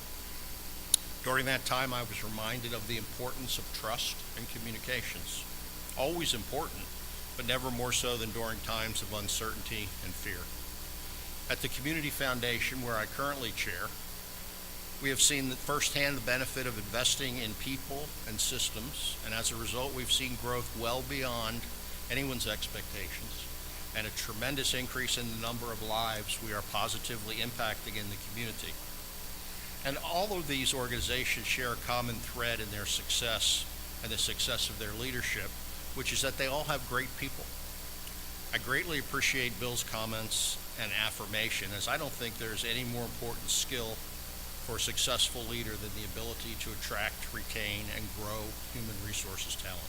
During that time, I was reminded of the importance of trust and communications. Always important, but never more so than during times of uncertainty and fear. At the Community Foundation, where I currently chair, we have seen firsthand the benefit of investing in people and systems, and as a result, we've seen growth well beyond anyone's expectations, and a tremendous increase in the number of lives we are positively impacting in the community. And all of these organizations share a common thread in their success and the success of their leadership, which is that they all have great people. I greatly appreciate Bill's comments and affirmation, as I don't think there's any more important skill for a successful leader than the ability to attract, retain, and grow human resources talent.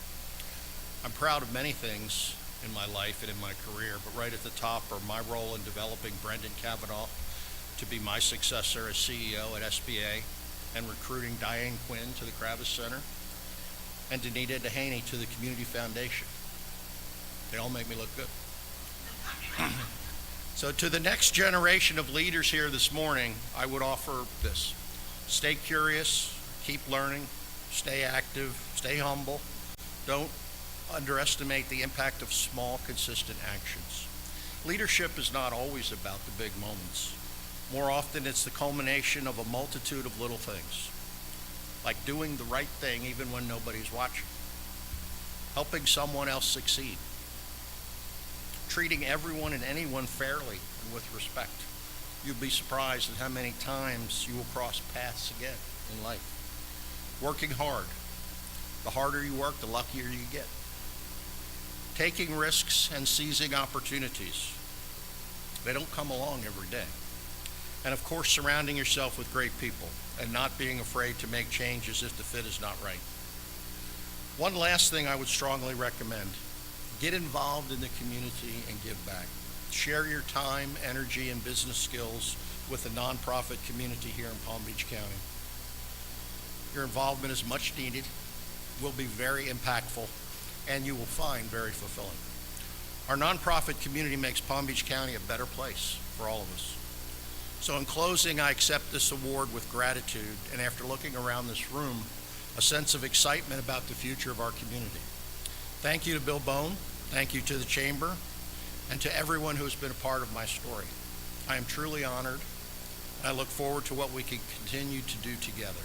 I'm proud of many things in my life and in my career, but right at the top are my role in developing Brendan Kavanaugh to be my successor as CEO at SBA, and recruiting Diane Quinn to the Kravis Center, and Danita Dehaney to the Community Foundation. They all make me look good. So to the next generation of leaders here this morning, I would offer this. Stay curious, keep learning, stay active, stay humble. Don't underestimate the impact of small, consistent actions. Leadership is not always about the big moments. More often, it's the culmination of a multitude of little things, like doing the right thing even when nobody's watching, helping someone else succeed, treating everyone and anyone fairly and with respect. You'll be surprised at how many times you will cross paths again in life. Working hard. The harder you work, the luckier you get. Taking risks and seizing opportunities. They don't come along every day. And of course, surrounding yourself with great people and not being afraid to make changes if the fit is not right. One last thing I would strongly recommend. Get involved in the community and give back. Share your time, energy, and business skills with the nonprofit community here in Palm Beach County. Your involvement is much needed, will be very impactful, and you will find very fulfilling. Our nonprofit community makes Palm Beach County a better place for all of us. So in closing, I accept this award with gratitude, and after looking around this room, a sense of excitement about the future of our community. Thank you to Bill Bone, thank you to the Chamber, and to everyone who has been a part of my story. I am truly honored, and I look forward to what we can continue to do together.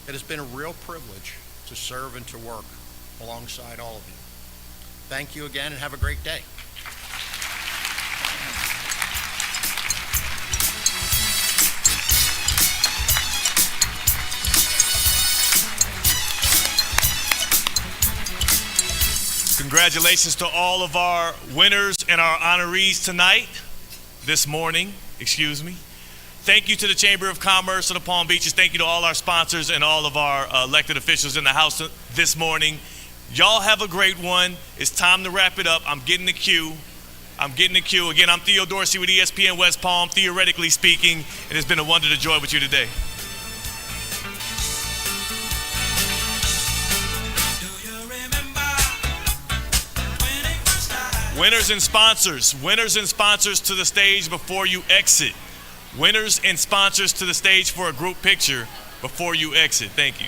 It has been a real privilege to serve and to work alongside all of you. Thank you again, and have a great day. Congratulations to all of our winners and our honorees tonight, this morning, excuse me. Thank you to the Chamber of Commerce of the Palm Beaches. Thank you to all our sponsors and all of our elected officials in the House this morning. Y'all have a great one. It's time to wrap it up. I'm getting the cue. Again, I'm Theo Dorsey with ESPN West Palm, theoretically speaking, and it's been a wonder to join with you today. Winners and sponsors to the stage before you exit. Winners and sponsors to the stage for a group picture before you exit. Thank you.